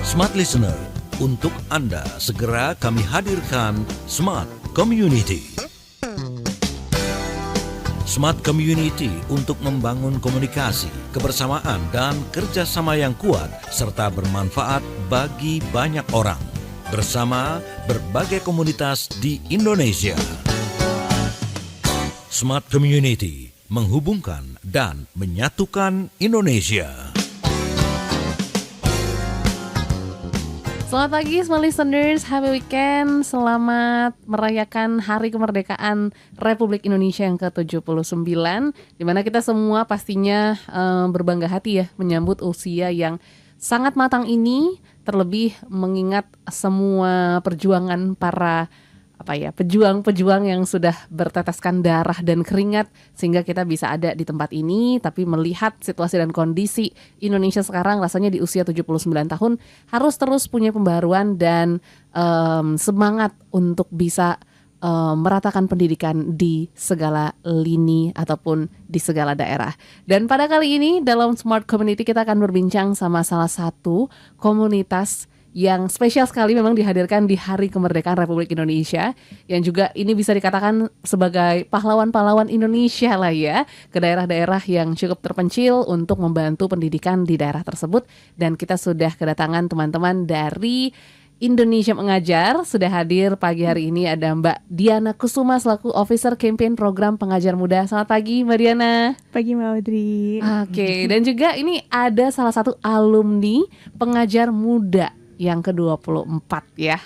Smart Listener, untuk Anda segera kami hadirkan Smart Community. Smart Community untuk membangun komunikasi, kebersamaan, dan kerjasama yang kuat serta bermanfaat bagi banyak orang bersama berbagai komunitas di Indonesia. Smart Community menghubungkan dan menyatukan Indonesia. Selamat pagi Smart Listeners, happy weekend. Selamat merayakan Hari Kemerdekaan Republik Indonesia yang ke-79, di mana kita semua pastinya berbangga hati ya menyambut usia yang sangat matang ini, terlebih mengingat semua perjuangan para pejuang-pejuang yang sudah berteteskan darah dan keringat sehingga kita bisa ada di tempat ini. Tapi melihat situasi dan kondisi Indonesia sekarang, rasanya di usia 79 tahun harus terus punya pembaruan dan semangat untuk bisa meratakan pendidikan di segala lini ataupun di segala daerah. Dan pada kali ini dalam Smart Community kita akan berbincang sama salah satu komunitas yang spesial sekali, memang dihadirkan di Hari Kemerdekaan Republik Indonesia, yang juga ini bisa dikatakan sebagai pahlawan-pahlawan Indonesia lah ya, ke daerah-daerah yang cukup terpencil untuk membantu pendidikan di daerah tersebut. Dan kita sudah kedatangan teman-teman dari Indonesia Mengajar. Sudah hadir pagi hari ini ada Mbak Diana Kusuma selaku Officer Campaign Program Pengajar Muda. Selamat pagi Mbak Diana. Pagi Mbak Audrey. Oke, dan juga ini ada salah satu alumni Pengajar Muda yang ke-24 ya.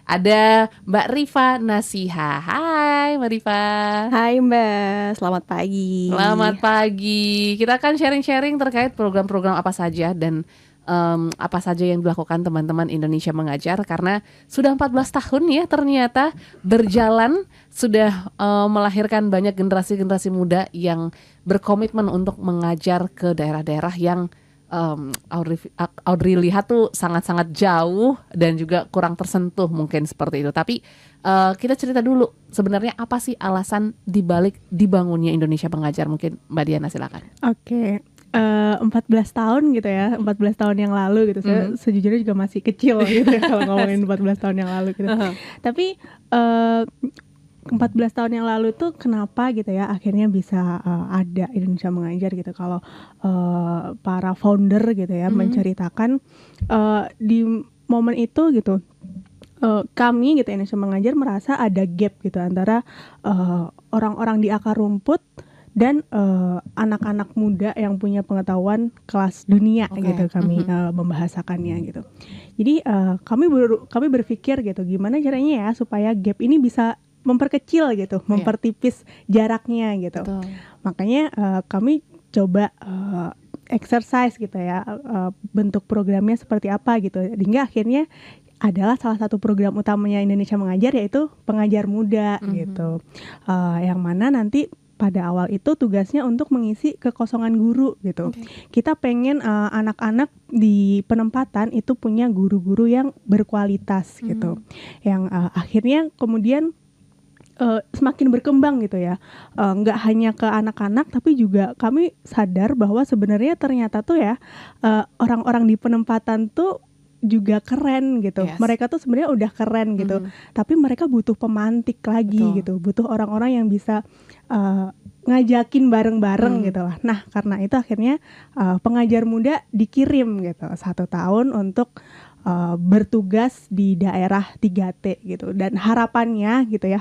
Ada Mbak Rifa Nasiha. Hai Mbak Rifa. Hai Mbak, selamat pagi. Selamat pagi. Kita akan sharing-sharing terkait program-program apa saja dan apa saja yang dilakukan teman-teman Indonesia Mengajar, karena sudah 14 tahun ya ternyata berjalan, sudah melahirkan banyak generasi-generasi muda yang berkomitmen untuk mengajar ke daerah-daerah yang Audrey lihat tuh sangat-sangat jauh dan juga kurang tersentuh mungkin seperti itu. Tapi kita cerita dulu sebenarnya apa sih alasan dibalik dibangunnya Indonesia Mengajar. Mungkin Mbak Diana silakan. Oke. 14 tahun gitu ya, 14 tahun yang lalu gitu. Saya sejujurnya juga masih kecil gitu ya kalau ngomongin 14 tahun yang lalu gitu. Tapi 14 tahun yang lalu tuh kenapa gitu ya akhirnya bisa ada Indonesia Mengajar gitu. Kalau para founder gitu ya menceritakan di momen itu gitu, kami gitu Indonesia Mengajar merasa ada gap gitu antara orang-orang di akar rumput dan anak-anak muda yang punya pengetahuan kelas dunia gitu, kami membahasakannya gitu. Jadi kami berpikir gitu gimana caranya ya supaya gap ini bisa memperkecil gitu, mempertipis jaraknya gitu. Betul. Makanya kami coba exercise gitu ya, bentuk programnya seperti apa gitu. Hingga akhirnya adalah salah satu program utamanya Indonesia Mengajar, yaitu Pengajar Muda gitu. Yang mana nanti pada awal itu tugasnya untuk mengisi kekosongan guru gitu. Kita pengen anak-anak di penempatan itu punya guru-guru yang berkualitas gitu. Yang akhirnya kemudian semakin berkembang gitu ya, nggak hanya ke anak-anak tapi juga kami sadar bahwa sebenarnya ternyata tuh ya orang-orang di penempatan tuh juga keren gitu. Mereka tuh sebenarnya udah keren gitu, tapi mereka butuh pemantik lagi gitu, butuh orang-orang yang bisa ngajakin bareng-bareng gitu lah. Nah karena itu akhirnya Pengajar Muda dikirim gitu 1 tahun untuk bertugas di daerah 3T gitu. Dan harapannya gitu ya,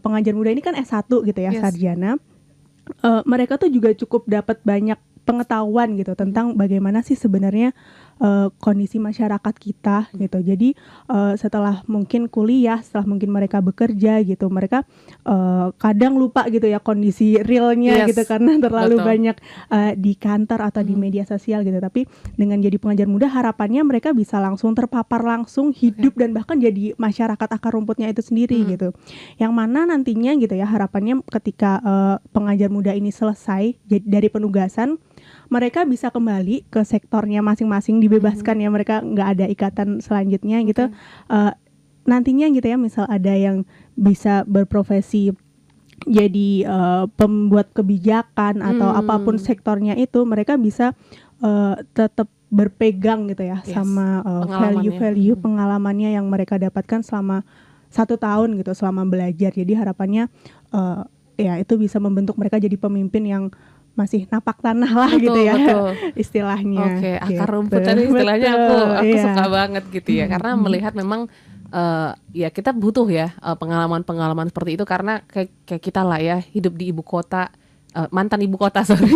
Pengajar Muda ini kan S1 gitu ya, sarjana. Mereka tuh juga cukup dapat banyak pengetahuan gitu tentang bagaimana sih sebenarnya kondisi masyarakat kita gitu. Jadi setelah mungkin kuliah, setelah mungkin mereka bekerja gitu, mereka kadang lupa gitu ya kondisi realnya gitu karena terlalu banyak di kantor atau di media sosial gitu. Tapi dengan jadi pengajar muda, harapannya mereka bisa langsung terpapar langsung, hidup dan bahkan jadi masyarakat akar rumputnya itu sendiri gitu. Yang mana nantinya gitu ya, harapannya ketika pengajar muda ini selesai dari penugasan, mereka bisa kembali ke sektornya masing-masing, dibebaskan ya, mereka nggak ada ikatan selanjutnya gitu. Nantinya gitu ya, misal ada yang bisa berprofesi jadi pembuat kebijakan atau apapun sektornya itu, mereka bisa tetap berpegang gitu ya sama value-value pengalamannya yang mereka dapatkan selama 1 tahun gitu, selama belajar. Jadi harapannya ya itu bisa membentuk mereka jadi pemimpin yang masih napak tanah lah gitu ya, istilahnya. Oke, akar gitu. rumput tadi istilahnya aku iya. suka banget gitu ya, karena melihat memang ya kita butuh ya pengalaman-pengalaman seperti itu, karena kayak kita lah ya hidup di ibu kota, mantan ibu kota sorry,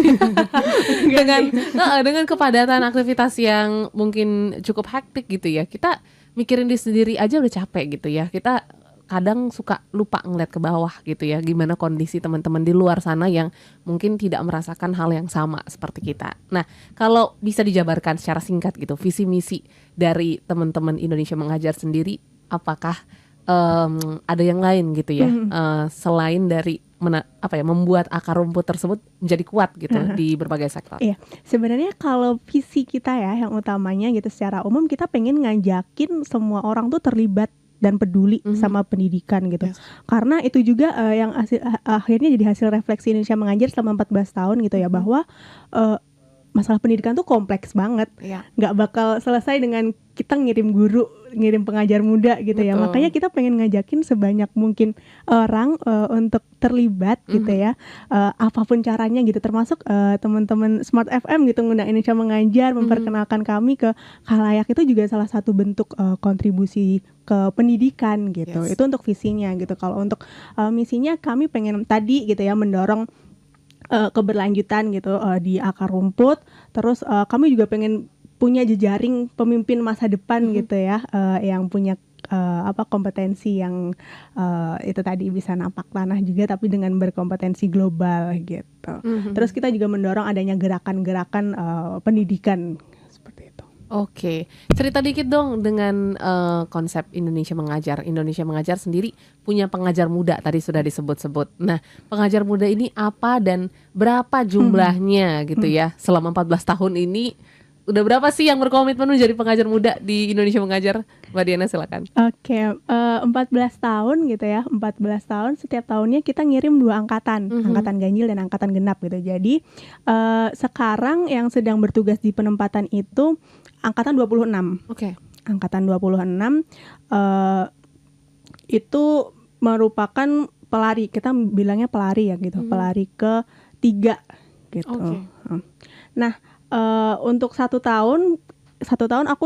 dengan kepadatan aktivitas yang mungkin cukup hektik gitu ya, kita mikirin diri sendiri aja udah capek gitu ya, kita kadang suka lupa ngeliat ke bawah gitu ya, gimana kondisi teman-teman di luar sana yang mungkin tidak merasakan hal yang sama seperti kita. Nah, kalau bisa dijabarkan secara singkat gitu, visi misi dari teman-teman Indonesia Mengajar sendiri, apakah ada yang lain gitu ya, selain dari membuat akar rumput tersebut menjadi kuat gitu di berbagai sektor? Iya, sebenarnya kalau visi kita ya yang utamanya gitu, secara umum kita pengen ngajakin semua orang tuh terlibat dan peduli sama pendidikan gitu. Karena itu juga yang akhirnya jadi hasil refleksi Indonesia Mengajar selama 14 tahun gitu ya, bahwa masalah pendidikan tuh kompleks banget. Nggak bakal selesai dengan kita ngirim guru, ngirim pengajar muda gitu ya. Makanya kita pengen ngajakin sebanyak mungkin orang untuk terlibat gitu ya. Apapun caranya gitu, termasuk teman-teman Smart FM gitu, ngundang Indonesia Mengajar, memperkenalkan kami ke khalayak, itu juga salah satu bentuk kontribusi ke pendidikan gitu. Itu untuk visinya gitu. Kalau untuk misinya, kami pengen tadi gitu ya, mendorong keberlanjutan gitu di akar rumput. Terus kami juga pengen punya jejaring pemimpin masa depan gitu ya, yang punya kompetensi yang itu tadi bisa napak tanah juga, tapi dengan berkompetensi global gitu. Terus kita juga mendorong adanya gerakan-gerakan pendidikan seperti itu. Oke, cerita dikit dong dengan konsep Indonesia Mengajar. Indonesia Mengajar sendiri punya pengajar muda, tadi sudah disebut-sebut. Nah, pengajar muda ini apa dan berapa jumlahnya gitu ya? Selama 14 tahun ini, udah berapa sih yang berkomitmen menjadi pengajar muda di Indonesia Mengajar? Mbak Diana silakan. Oke, 14 tahun gitu ya, 14 tahun, setiap tahunnya kita ngirim 2 angkatan, angkatan ganjil dan angkatan genap gitu. Jadi sekarang yang sedang bertugas di penempatan itu angkatan 26. Oke. Angkatan 26 itu merupakan pelari, kita bilangnya pelari ya gitu, pelari ke-3 gitu. Nah, untuk 1 tahun aku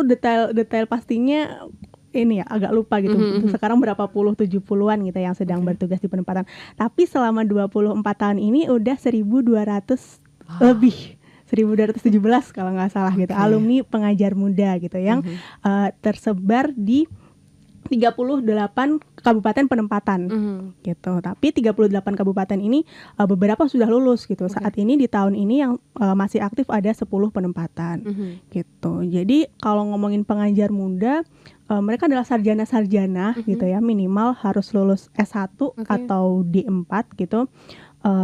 detail pastinya ini ya agak lupa gitu. Sekarang berapa puluh, 70-an gitu yang sedang bertugas di penempatan. Tapi selama 24 tahun ini udah 1.200 lebih. 1.217 kalau nggak salah gitu, alumni pengajar muda gitu yang tersebar di 38 kabupaten penempatan gitu. Tapi 38 kabupaten ini beberapa sudah lulus gitu. Saat ini di tahun ini yang masih aktif ada 10 penempatan gitu. Jadi kalau ngomongin pengajar muda, mereka adalah sarjana-sarjana gitu ya, minimal harus lulus S1 atau D4 gitu.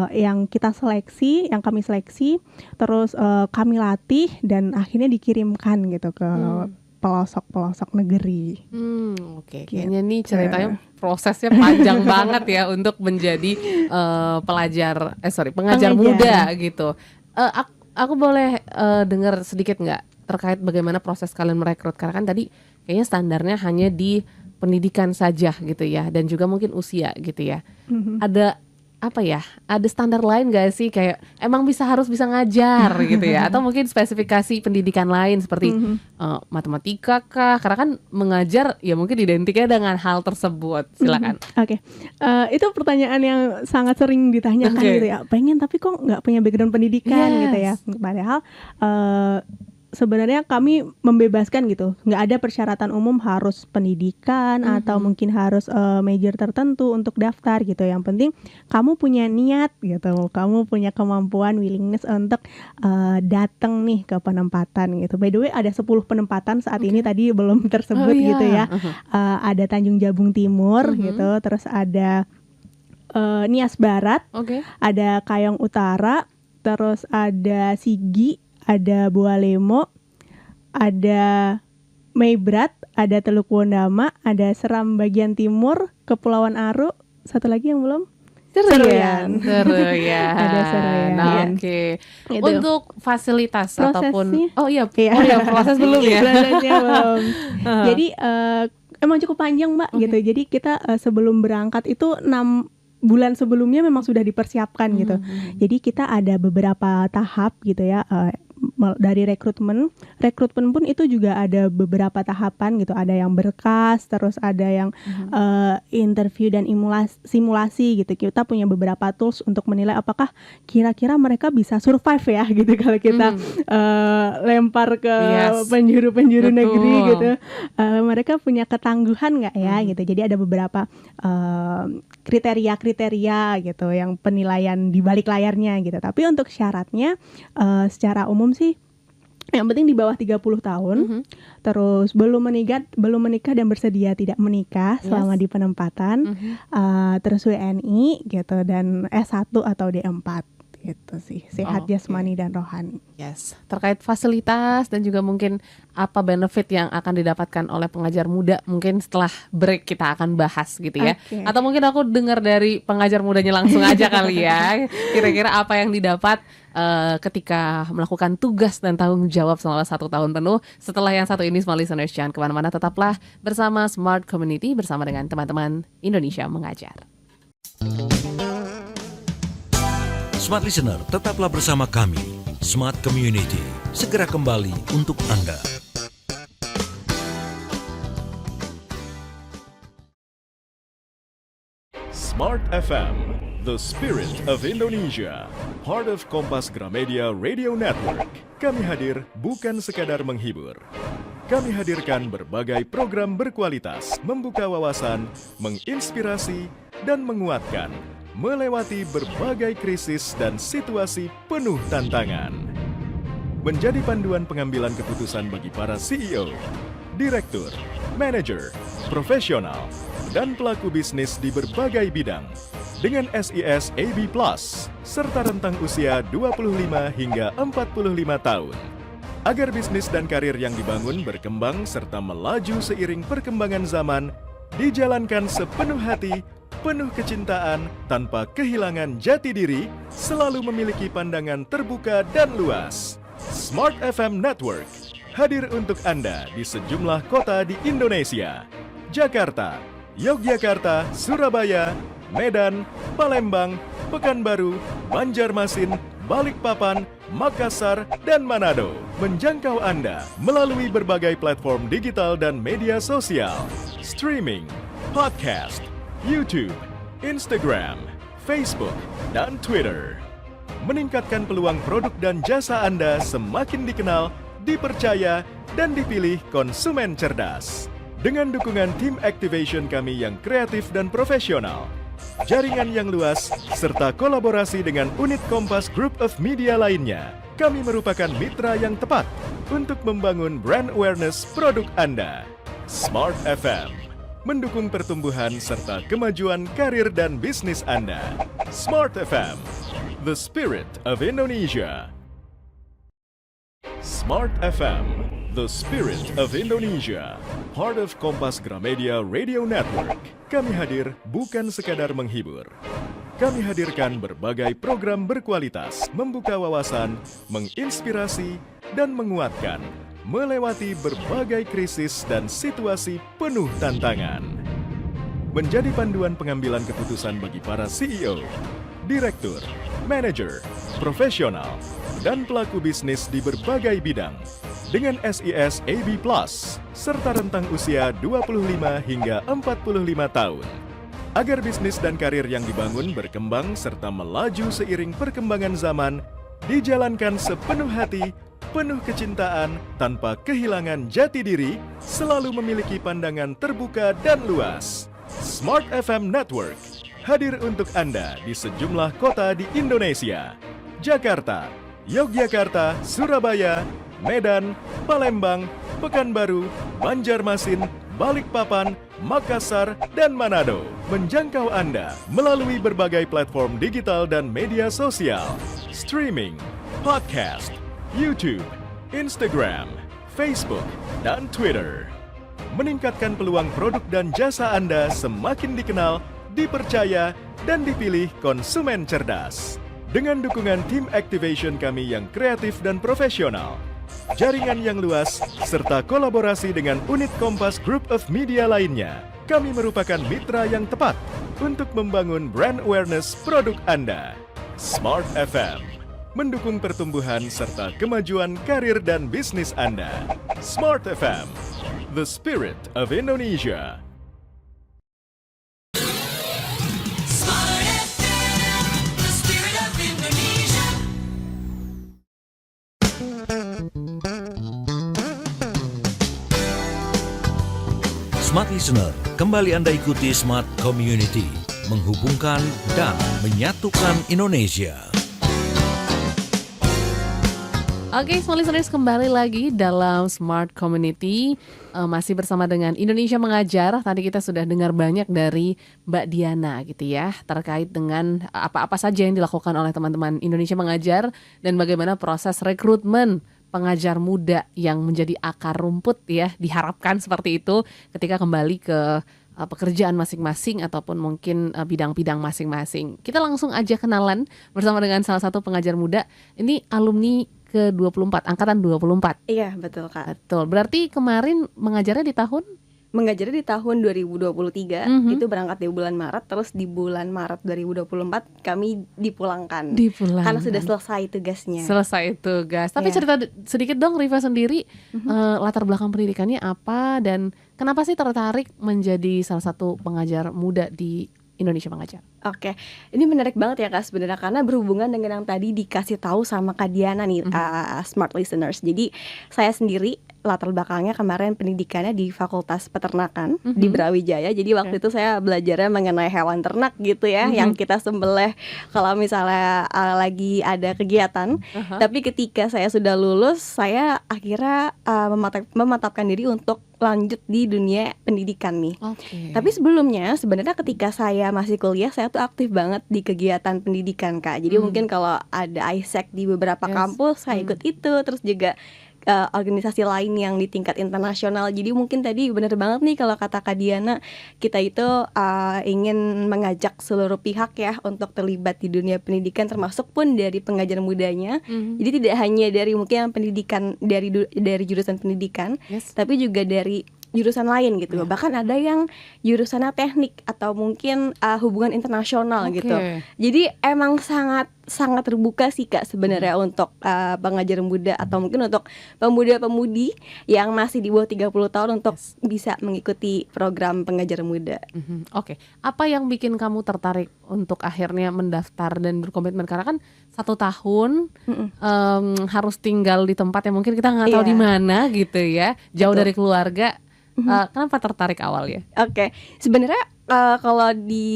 Yang kita seleksi, yang kami seleksi, terus kami latih dan akhirnya dikirimkan gitu ke pelosok-pelosok negeri. Oke. Kayaknya nih ceritanya prosesnya panjang banget ya untuk menjadi pengajar muda gitu. Aku boleh dengar sedikit nggak terkait bagaimana proses kalian merekrut? Karena kan tadi kayaknya standarnya hanya di pendidikan saja gitu ya, dan juga mungkin usia gitu ya. Ada standar lain gak sih, kayak emang harus bisa ngajar gitu ya, atau mungkin spesifikasi pendidikan lain seperti matematika kah? Karena kan mengajar ya mungkin identiknya dengan hal tersebut. Silakan. Itu pertanyaan yang sangat sering ditanyakan gitu ya. Pengen tapi kok nggak punya background pendidikan gitu ya. Padahal sebenarnya kami membebaskan gitu, nggak ada persyaratan umum harus pendidikan atau mungkin harus major tertentu untuk daftar gitu. Yang penting kamu punya niat gitu, kamu punya kemampuan, willingness untuk datang nih ke penempatan gitu. By the way, ada 10 penempatan saat ini, tadi belum tersebut gitu ya. Ada Tanjung Jabung Timur gitu, terus ada Nias Barat, ada Kayong Utara, terus ada Sigi, ada Bualemo, ada Meibrat, ada Teluk Wondama, ada Seram bagian timur, Kepulauan Aru, satu lagi yang belum? Seruyan. Ada seruyan, Nah, iya. oke. Gitu. Untuk fasilitas ataupun Prosesnya? proses belum ya. Prosesnya belum. Jadi emang cukup panjang Mbak Oke. gitu. Jadi kita sebelum berangkat itu 6 bulan sebelumnya memang sudah dipersiapkan gitu. Jadi kita ada beberapa tahap gitu ya. Dari rekrutmen pun itu juga ada beberapa tahapan gitu. Ada yang berkas, terus ada yang interview dan simulasi gitu. Kita punya beberapa tools untuk menilai apakah kira-kira mereka bisa survive ya gitu kalau kita lempar ke Yes. penjuru-penjuru Betul. negeri gitu. Mereka punya ketangguhan nggak ya gitu. Jadi ada beberapa kriteria gitu yang penilaian di balik layarnya gitu. Tapi untuk syaratnya secara umum sih yang penting di bawah 30 tahun, terus belum menikah dan bersedia tidak menikah selama di penempatan, terus WNI gitu dan S1 atau D4 gitu sih, sehat Oke. jasmani dan rohani. Yes, terkait fasilitas dan juga mungkin apa benefit yang akan didapatkan oleh pengajar muda mungkin setelah break kita akan bahas gitu ya. Oke. Atau mungkin aku dengar dari pengajar mudanya langsung aja kali ya. Kira-kira apa yang didapat ketika melakukan tugas dan tanggung jawab selama 1 tahun penuh. Setelah yang satu ini, Smart Listeners, jangan kemana-mana, tetaplah bersama Smart Community bersama dengan teman-teman Indonesia Mengajar. Smart Listener, tetaplah bersama kami, Smart Community. Segera kembali untuk Anda. Smart FM, the spirit of Indonesia, part of Kompas Gramedia Radio Network. Kami hadir bukan sekadar menghibur. Kami hadirkan berbagai program berkualitas, membuka wawasan, menginspirasi, dan menguatkan, melewati berbagai krisis dan situasi penuh tantangan. Menjadi panduan pengambilan keputusan bagi para CEO, direktur, manajer, profesional, dan pelaku bisnis di berbagai bidang dengan SIS AB+, serta rentang usia 25 hingga 45 tahun. Agar bisnis dan karir yang dibangun berkembang serta melaju seiring perkembangan zaman, dijalankan sepenuh hati, penuh kecintaan, tanpa kehilangan jati diri, selalu memiliki pandangan terbuka dan luas. Smart FM Network hadir untuk Anda di sejumlah kota di Indonesia. Jakarta, Yogyakarta, Surabaya, Medan, Palembang, Pekanbaru, Banjarmasin, Balikpapan, Makassar, dan Manado. Menjangkau Anda melalui berbagai platform digital dan media sosial, streaming, podcast, YouTube, Instagram, Facebook, dan Twitter. Meningkatkan peluang produk dan jasa Anda semakin dikenal, dipercaya, dan dipilih konsumen cerdas. Dengan dukungan tim activation kami yang kreatif dan profesional, jaringan yang luas, serta kolaborasi dengan unit Kompas Group of Media lainnya, kami merupakan mitra yang tepat untuk membangun brand awareness produk Anda. Smart FM mendukung pertumbuhan serta kemajuan karir dan bisnis Anda. Smart FM, the spirit of Indonesia. Smart FM, the spirit of Indonesia, part of Kompas Gramedia Radio Network. Kami hadir bukan sekadar menghibur. Kami hadirkan berbagai program berkualitas, membuka wawasan, menginspirasi, dan menguatkan, melewati berbagai krisis dan situasi penuh tantangan. Menjadi panduan pengambilan keputusan bagi para CEO, direktur, manajer, profesional, dan pelaku bisnis di berbagai bidang dengan SIS AB+, serta rentang usia 25 hingga 45 tahun. Agar bisnis dan karir yang dibangun berkembang serta melaju seiring perkembangan zaman, dijalankan sepenuh hati, penuh kecintaan, tanpa kehilangan jati diri, selalu memiliki pandangan terbuka dan luas. Smart FM Network hadir untuk Anda di sejumlah kota di Indonesia. Jakarta, Yogyakarta, Surabaya, Medan, Palembang, Pekanbaru, Banjarmasin, Balikpapan, Makassar, dan Manado. Menjangkau Anda melalui berbagai platform digital dan media sosial, streaming, podcast, YouTube, Instagram, Facebook, dan Twitter. Meningkatkan peluang produk dan jasa Anda semakin dikenal, dipercaya, dan dipilih konsumen cerdas. Dengan dukungan tim activation kami yang kreatif dan profesional, jaringan yang luas, serta kolaborasi dengan unit Kompas Group of Media lainnya, kami merupakan mitra yang tepat untuk membangun brand awareness produk Anda. Smart FM, mendukung pertumbuhan serta kemajuan karir dan bisnis Anda. Smart FM, the spirit of Indonesia. Smart Listener, kembali Anda ikuti Smart Community, menghubungkan dan menyatukan Indonesia. Oke, Smart Listeners, kembali lagi dalam Smart Community, masih bersama dengan Indonesia Mengajar. Tadi kita sudah dengar banyak dari Mbak Diana gitu ya, terkait dengan apa-apa saja yang dilakukan oleh teman-teman Indonesia Mengajar dan bagaimana proses rekrutmen pengajar muda yang menjadi akar rumput ya, diharapkan seperti itu ketika kembali ke pekerjaan masing-masing ataupun mungkin bidang-bidang masing-masing. Kita langsung aja kenalan bersama dengan salah satu pengajar muda. Ini alumni ke-24, angkatan 24. Iya, betul Kak. Betul. Berarti kemarin mengajarnya di tahun? Mengajarnya di tahun 2023, itu berangkat di bulan Maret, terus di bulan Maret 2024 kami dipulangkan. Karena sudah selesai tugasnya. Selesai tugas. Tapi Iya. cerita sedikit dong Riva sendiri, latar belakang pendidikannya apa dan kenapa sih tertarik menjadi salah satu pengajar muda di Indonesia Mengajar? Oke, ini menarik banget ya Kak sebenarnya, karena berhubungan dengan yang tadi dikasih tahu sama Kak Diana nih, Smart Listeners. Jadi saya sendiri latar belakangnya kemarin pendidikannya di Fakultas Peternakan di Brawijaya. Jadi waktu itu saya belajarnya mengenai hewan ternak gitu ya, yang kita sembelih kalau misalnya lagi ada kegiatan. Tapi ketika saya sudah lulus, saya akhirnya memantapkan diri untuk lanjut di dunia pendidikan nih. Oke. Tapi sebelumnya sebenarnya ketika saya masih kuliah, saya tuh aktif banget di kegiatan pendidikan Kak. Jadi mungkin kalau ada ISEC di beberapa kampus saya ikut itu, terus juga organisasi lain yang di tingkat internasional. Jadi mungkin tadi benar banget nih kalau kata Kak Diana, kita itu ingin mengajak seluruh pihak ya untuk terlibat di dunia pendidikan, termasuk pun dari pengajar mudanya. Jadi tidak hanya dari mungkin pendidikan dari jurusan pendidikan, tapi juga dari jurusan lain gitu. Bahkan ada yang jurusannya teknik atau mungkin hubungan internasional gitu. Jadi emang sangat terbuka sih Kak sebenarnya untuk pengajar muda atau mungkin untuk pemuda-pemudi yang masih di bawah 30 tahun untuk bisa mengikuti program pengajar muda. Oke. Apa yang bikin kamu tertarik untuk akhirnya mendaftar dan berkomitmen? Karena kan 1 tahun harus tinggal di tempat yang mungkin kita nggak tahu di mana gitu ya, jauh dari keluarga. Kenapa tertarik awalnya? Oke, sebenarnya kalau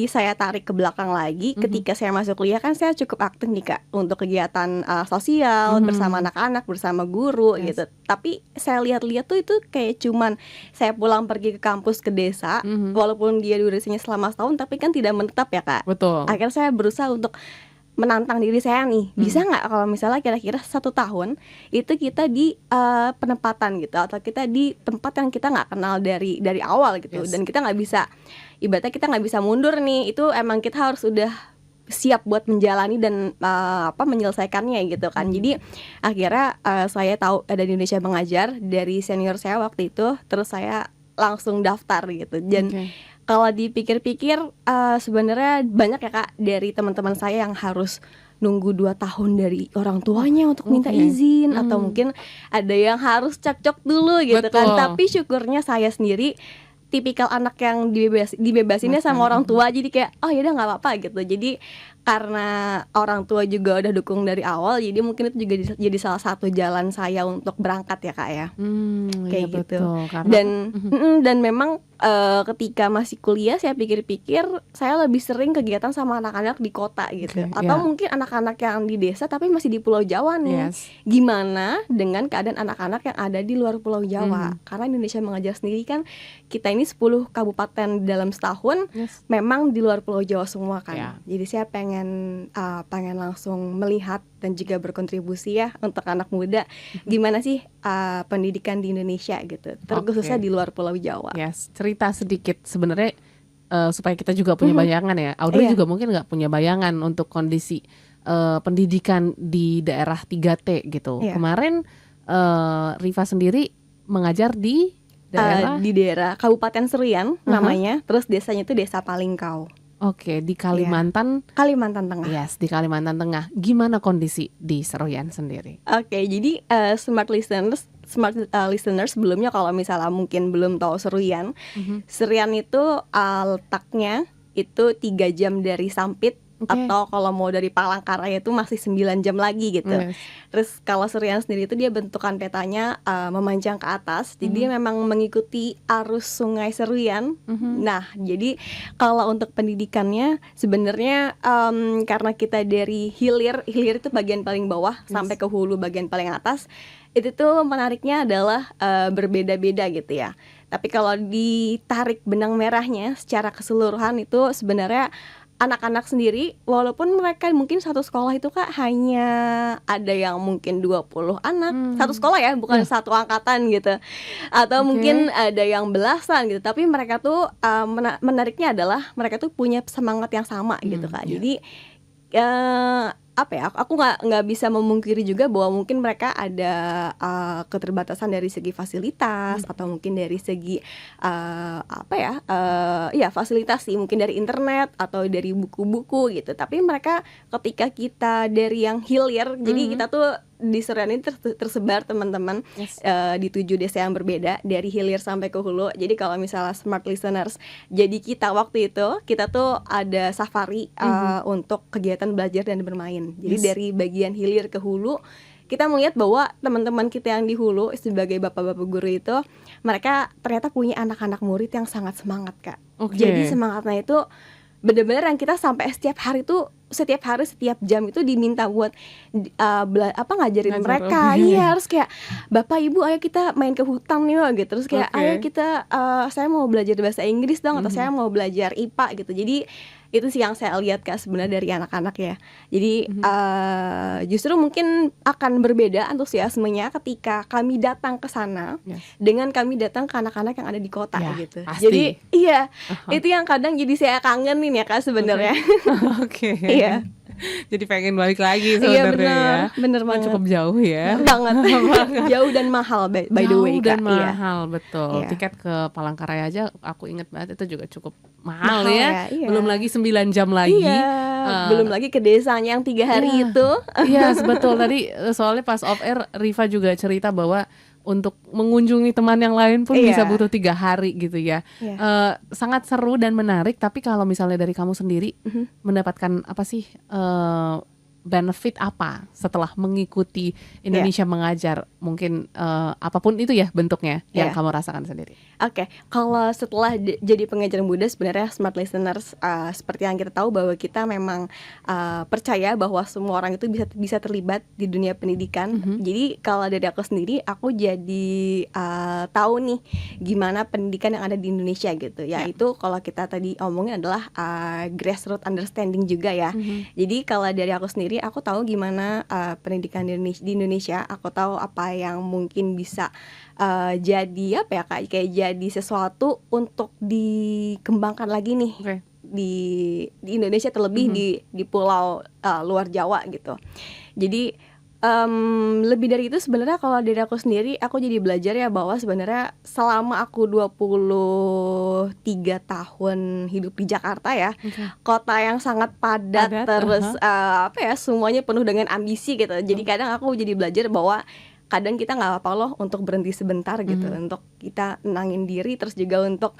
saya tarik ke belakang lagi, ketika saya masuk kuliah kan saya cukup aktif nih Kak untuk kegiatan sosial bersama anak-anak, bersama guru gitu. Tapi saya lihat-lihat tuh itu kayak cuman saya pulang pergi ke kampus ke desa, walaupun dia durasinya selama setahun, tapi kan tidak menetap ya Kak. Betul. Akhirnya saya berusaha untuk menantang diri saya nih, bisa nggak kalau misalnya kira-kira 1 tahun itu kita di penempatan gitu, atau kita di tempat yang kita nggak kenal dari awal gitu, dan kita nggak bisa, ibaratnya kita nggak bisa mundur nih, itu emang kita harus udah siap buat menjalani dan menyelesaikannya gitu kan. Jadi akhirnya saya tahu ada di Indonesia Mengajar dari senior saya waktu itu, terus saya langsung daftar gitu. Dan kalau dipikir-pikir sebenarnya banyak ya Kak dari teman-teman saya yang harus nunggu 2 tahun dari orang tuanya untuk minta izin, atau mungkin ada yang harus cekcok dulu gitu kan. Tapi syukurnya saya sendiri tipikal anak yang dibebasinnya sama orang tua, jadi kayak oh yaudah nggak apa-apa gitu. Jadi karena orang tua juga udah dukung dari awal, jadi mungkin itu juga jadi salah satu jalan saya untuk berangkat ya Kak ya. Kayak iya gitu. Betul, karena Dan memang ketika masih kuliah saya pikir-pikir saya lebih sering kegiatan sama anak-anak di kota gitu, atau mungkin anak-anak yang di desa tapi masih di Pulau Jawa nih. Gimana dengan keadaan anak-anak yang ada di luar Pulau Jawa? Karena Indonesia Mengajar sendiri kan kita ini 10 kabupaten dalam setahun, memang di luar Pulau Jawa semua kan. Jadi saya pengen langsung melihat dan juga berkontribusi ya untuk anak muda, gimana sih pendidikan di Indonesia gitu, terkhususnya di luar Pulau Jawa. Cerita sedikit sebenarnya supaya kita juga punya bayangan ya. Audrey Iya. juga mungkin nggak punya bayangan untuk kondisi pendidikan di daerah 3T gitu. Iya. Kemarin Riva sendiri mengajar di daerah Di daerah Kabupaten Seruyan namanya, terus desanya itu Desa Palingkau, Oke, di Kalimantan. Kalimantan Tengah. Yes, di Kalimantan Tengah. Gimana kondisi di Seruyan sendiri? Oke, jadi smart listeners sebelumnya kalau misalnya mungkin belum tahu Seruyan, Seruyan itu letaknya itu 3 jam dari Sampit. Oke. Atau kalau mau dari Palangkaraya itu masih 9 jam lagi gitu. Yes. Terus kalau Seruyan sendiri itu dia bentukan petanya memanjang ke atas. Jadi dia memang mengikuti arus Sungai Seruyan. Nah, jadi kalau untuk pendidikannya sebenarnya karena kita dari hilir itu bagian paling bawah sampai ke hulu bagian paling atas. Itu tuh menariknya adalah berbeda-beda gitu ya. Tapi kalau ditarik benang merahnya secara keseluruhan itu sebenarnya anak-anak sendiri, walaupun mereka mungkin satu sekolah itu Kak hanya ada yang mungkin 20 anak, satu sekolah ya, bukan satu angkatan gitu. Atau mungkin ada yang belasan gitu, tapi mereka tuh menariknya adalah mereka tuh punya semangat yang sama gitu Kak. Jadi apa ya, aku nggak bisa memungkiri juga bahwa mungkin mereka ada keterbatasan dari segi fasilitas atau mungkin dari segi fasilitas sih, mungkin dari internet atau dari buku-buku gitu. Tapi mereka ketika kita dari yang hilir, jadi kita tuh di Seruyan ini tersebar teman-teman di 7 desa yang berbeda dari hilir sampai ke hulu. Jadi kalau misalnya smart listeners, jadi kita waktu itu kita tuh ada safari untuk kegiatan belajar dan bermain. Jadi dari bagian hilir ke hulu kita melihat bahwa teman-teman kita yang di hulu sebagai bapak-bapak guru itu mereka ternyata punya anak-anak murid yang sangat semangat Kak. Oke. Jadi semangatnya itu benar-benar yang kita sampai setiap setiap jam itu diminta buat ngajarin Ngajar, mereka. oke. Iya, harus kayak Bapak Ibu ayo kita main ke hutan yuk gitu. Terus kayak Oke. ayo kita saya mau belajar bahasa Inggris dong, atau saya mau belajar IPA gitu. Jadi itu sih yang saya lihat Kak sebenarnya dari anak-anak ya. Jadi justru mungkin akan berbeda antusiasmenya ketika kami datang ke sana dengan kami datang ke anak-anak yang ada di kota Ya, gitu. pasti. Jadi iya, itu yang kadang jadi saya kangenin ya Kak sebenarnya. Oke. Iya. Jadi pengen balik lagi Iya sebenarnya ya. bener banget. Cukup jauh ya. Banget. Jauh dan mahal by the way Jauh dan Kak. Iya. mahal, betul. Iya. Tiket ke Palangkaraya aja aku inget banget itu juga cukup mahal, Mahal ya. ya, iya. Belum lagi 9 jam lagi. Iya. Belum lagi ke desanya yang 3 hari Iya. itu. Iya, betul. Tadi soalnya pas off air Riva juga cerita bahwa untuk mengunjungi teman yang lain pun Iya. bisa butuh 3 hari gitu ya. Iya. Sangat seru dan menarik. Tapi kalau misalnya dari kamu sendiri mendapatkan apa sih benefit apa setelah mengikuti Indonesia Mengajar, mungkin apapun itu ya bentuknya yang Iya. kamu rasakan sendiri. Oke, kalau setelah jadi pengajar muda sebenarnya smart listeners seperti yang kita tahu bahwa kita memang percaya bahwa semua orang itu bisa terlibat di dunia pendidikan. Jadi kalau dari aku sendiri, aku jadi tahu nih gimana pendidikan yang ada di Indonesia gitu. Yaitu kalau kita tadi omongin adalah grassroots understanding juga ya. Jadi kalau dari aku sendiri, aku tahu gimana pendidikan di Indonesia. Aku tahu apa yang mungkin bisa jadi apa ya Kak, kayak jadi sesuatu untuk dikembangkan lagi nih Oke. di Indonesia, terlebih di pulau luar Jawa gitu. Jadi lebih dari itu sebenarnya kalau dari aku sendiri, aku jadi belajar ya bahwa sebenarnya selama aku 23 tahun hidup di Jakarta ya, kota yang sangat padat, terus semuanya penuh dengan ambisi gitu. Jadi kadang aku jadi belajar bahwa kadang kita nggak apa-apa loh untuk berhenti sebentar gitu, untuk kita nenangin diri, terus juga untuk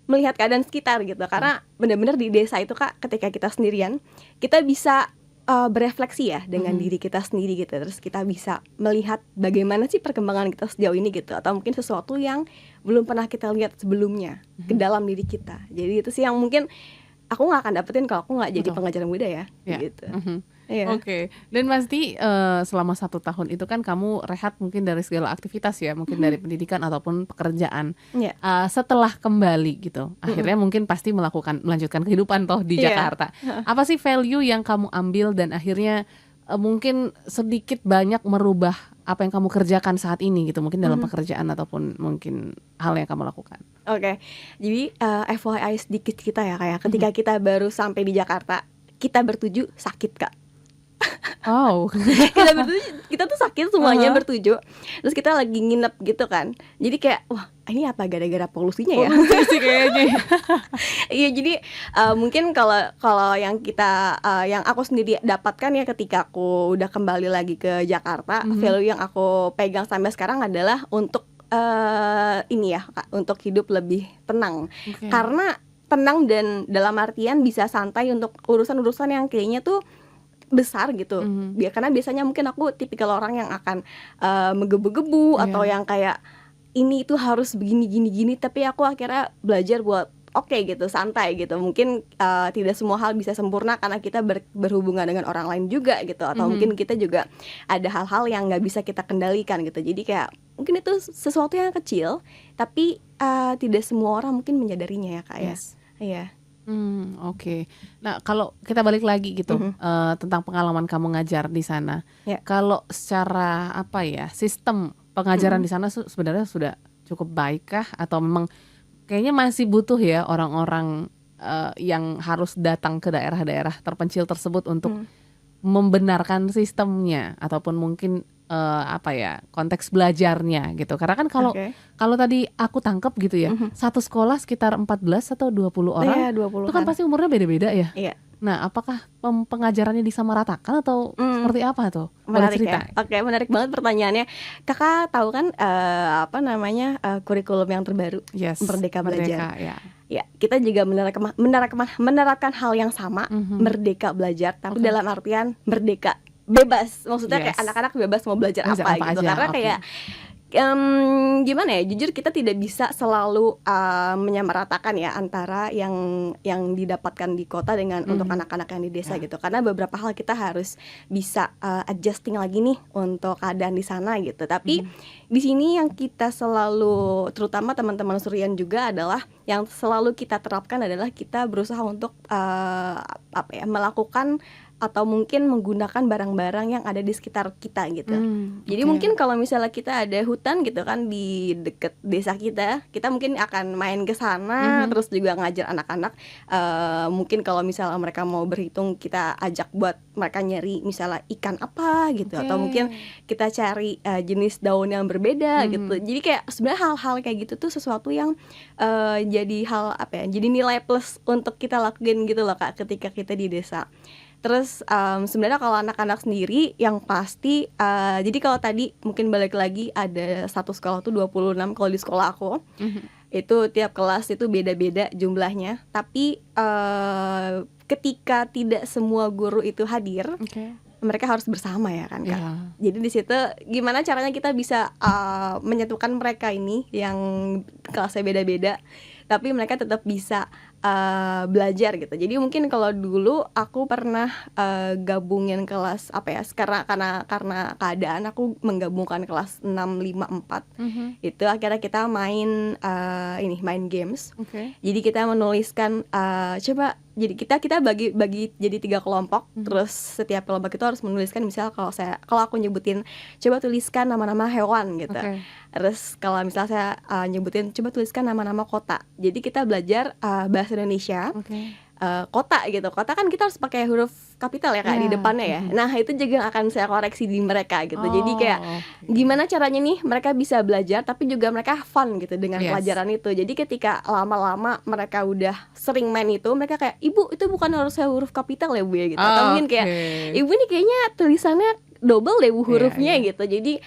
melihat keadaan sekitar gitu. Karena benar-benar di desa itu Kak, ketika kita sendirian, kita bisa berefleksi ya dengan diri kita sendiri gitu. Terus kita bisa melihat bagaimana sih perkembangan kita sejauh ini gitu, atau mungkin sesuatu yang belum pernah kita lihat sebelumnya ke dalam diri kita. Jadi itu sih yang mungkin aku nggak akan dapetin kalau aku nggak jadi pengajar muda ya, gitu. Iya. Oke, dan pasti selama 1 tahun itu kan kamu rehat mungkin dari segala aktivitas ya, mungkin dari pendidikan ataupun pekerjaan. Iya. Setelah kembali gitu, akhirnya mungkin pasti melanjutkan kehidupan toh di Iya. Jakarta. Apa sih value yang kamu ambil dan akhirnya mungkin sedikit banyak merubah apa yang kamu kerjakan saat ini gitu, mungkin dalam pekerjaan ataupun mungkin hal yang kamu lakukan. Oke, jadi FYI sedikit kita ya, kayak ketika kita baru sampai di Jakarta, kita bertujuh sakit Kak. Oh. kita tuh sakit semuanya bertujuh. Terus kita lagi nginep gitu kan. Jadi kayak wah ini apa gara-gara polusinya ya? Sih kayaknya. Iya jadi mungkin kalau yang kita yang aku sendiri dapatkan ya ketika aku udah kembali lagi ke Jakarta, value yang aku pegang sampai sekarang adalah untuk ini ya Kak, untuk hidup lebih tenang. Okay. Karena tenang dan dalam artian bisa santai untuk urusan-urusan yang kayaknya tuh besar gitu. Karena biasanya mungkin aku tipikal orang yang akan menggebu-gebu atau yang kayak ini itu harus begini gini, tapi aku akhirnya belajar buat oke gitu, santai gitu. Mungkin tidak semua hal bisa sempurna karena kita berhubungan dengan orang lain juga gitu, atau mungkin kita juga ada hal-hal yang nggak bisa kita kendalikan gitu. Jadi kayak mungkin itu sesuatu yang kecil, tapi tidak semua orang mungkin menyadarinya ya Kak ya. Iya. Oke. Nah, kalau kita balik lagi gitu tentang pengalaman kamu ngajar di sana. Kalau secara apa ya, sistem pengajaran di sana sebenarnya sudah cukup baik kah atau memang kayaknya masih butuh ya orang-orang yang harus datang ke daerah-daerah terpencil tersebut untuk membenarkan sistemnya ataupun mungkin apa ya, konteks belajarnya gitu. Karena kan kalau tadi aku tangkap gitu ya, satu sekolah sekitar 14 atau 20 orang. Iya, 20 itu kan pasti umurnya beda-beda ya. Iya. Nah, apakah pengajarannya disamaratakan atau seperti apa tuh? Boleh Menarik cerita? ya. Oke, menarik banget pertanyaannya. Kakak tahu kan apa namanya kurikulum yang terbaru, Yes, Merdeka Belajar. ya. Ya, kita juga menerapkan hal yang sama, Merdeka Belajar, tapi dalam artian merdeka bebas. Maksudnya kayak anak-anak bebas mau belajar apa gitu. aja, Karena kayak gimana ya, jujur kita tidak bisa selalu menyamaratakan ya antara yang didapatkan di kota dengan untuk anak-anak yang di desa gitu. Karena beberapa hal kita harus bisa adjusting lagi nih untuk keadaan di sana gitu. Tapi di sini yang kita selalu, terutama teman-teman Surian juga, adalah yang selalu kita terapkan adalah kita berusaha untuk melakukan atau mungkin menggunakan barang-barang yang ada di sekitar kita gitu. Jadi mungkin kalau misalnya kita ada hutan gitu kan di deket desa kita mungkin akan main ke sana, terus juga ngajar anak-anak. Mungkin kalau misalnya mereka mau berhitung, kita ajak buat mereka nyari misalnya ikan apa gitu, atau mungkin kita cari jenis daun yang berbeda gitu. Jadi kayak sebenarnya hal-hal kayak gitu tuh sesuatu yang jadi hal jadi nilai plus untuk kita lakuin gitu loh Kak ketika kita di desa. Terus sebenarnya kalau anak-anak sendiri yang pasti jadi kalau tadi mungkin balik lagi ada satu sekolah tuh 26, kalau di sekolah aku itu tiap kelas itu beda-beda jumlahnya, tapi ketika tidak semua guru itu hadir, mereka harus bersama ya kan Kak. Jadi di situ gimana caranya kita bisa menyatukan mereka ini yang kelasnya beda-beda, tapi mereka tetap bisa belajar gitu. Jadi mungkin kalau dulu aku pernah gabungin kelas karena keadaan aku menggabungkan kelas 6, 5, 4. Itu akhirnya kita main games. Jadi kita menuliskan coba, jadi kita bagi jadi 3 kelompok. Terus setiap kelompok itu harus menuliskan, misal kalau aku nyebutin coba tuliskan nama-nama hewan gitu. Terus kalau misalnya saya nyebutin coba tuliskan nama-nama kota. Jadi kita belajar bahasa Indonesia. Kota gitu. Kota kan kita harus pakai huruf kapital ya Kak di depannya ya. Nah, itu juga akan saya koreksi di mereka gitu. Jadi kayak gimana caranya nih mereka bisa belajar tapi juga mereka fun gitu dengan pelajaran itu. Jadi ketika lama-lama mereka udah sering main itu, mereka kayak, "Ibu, itu bukan harus huruf kapital ya Bu ya?" gitu. Atau mungkin kayak, "Ibu nih kayaknya tulisannya double deh hurufnya gitu." Jadi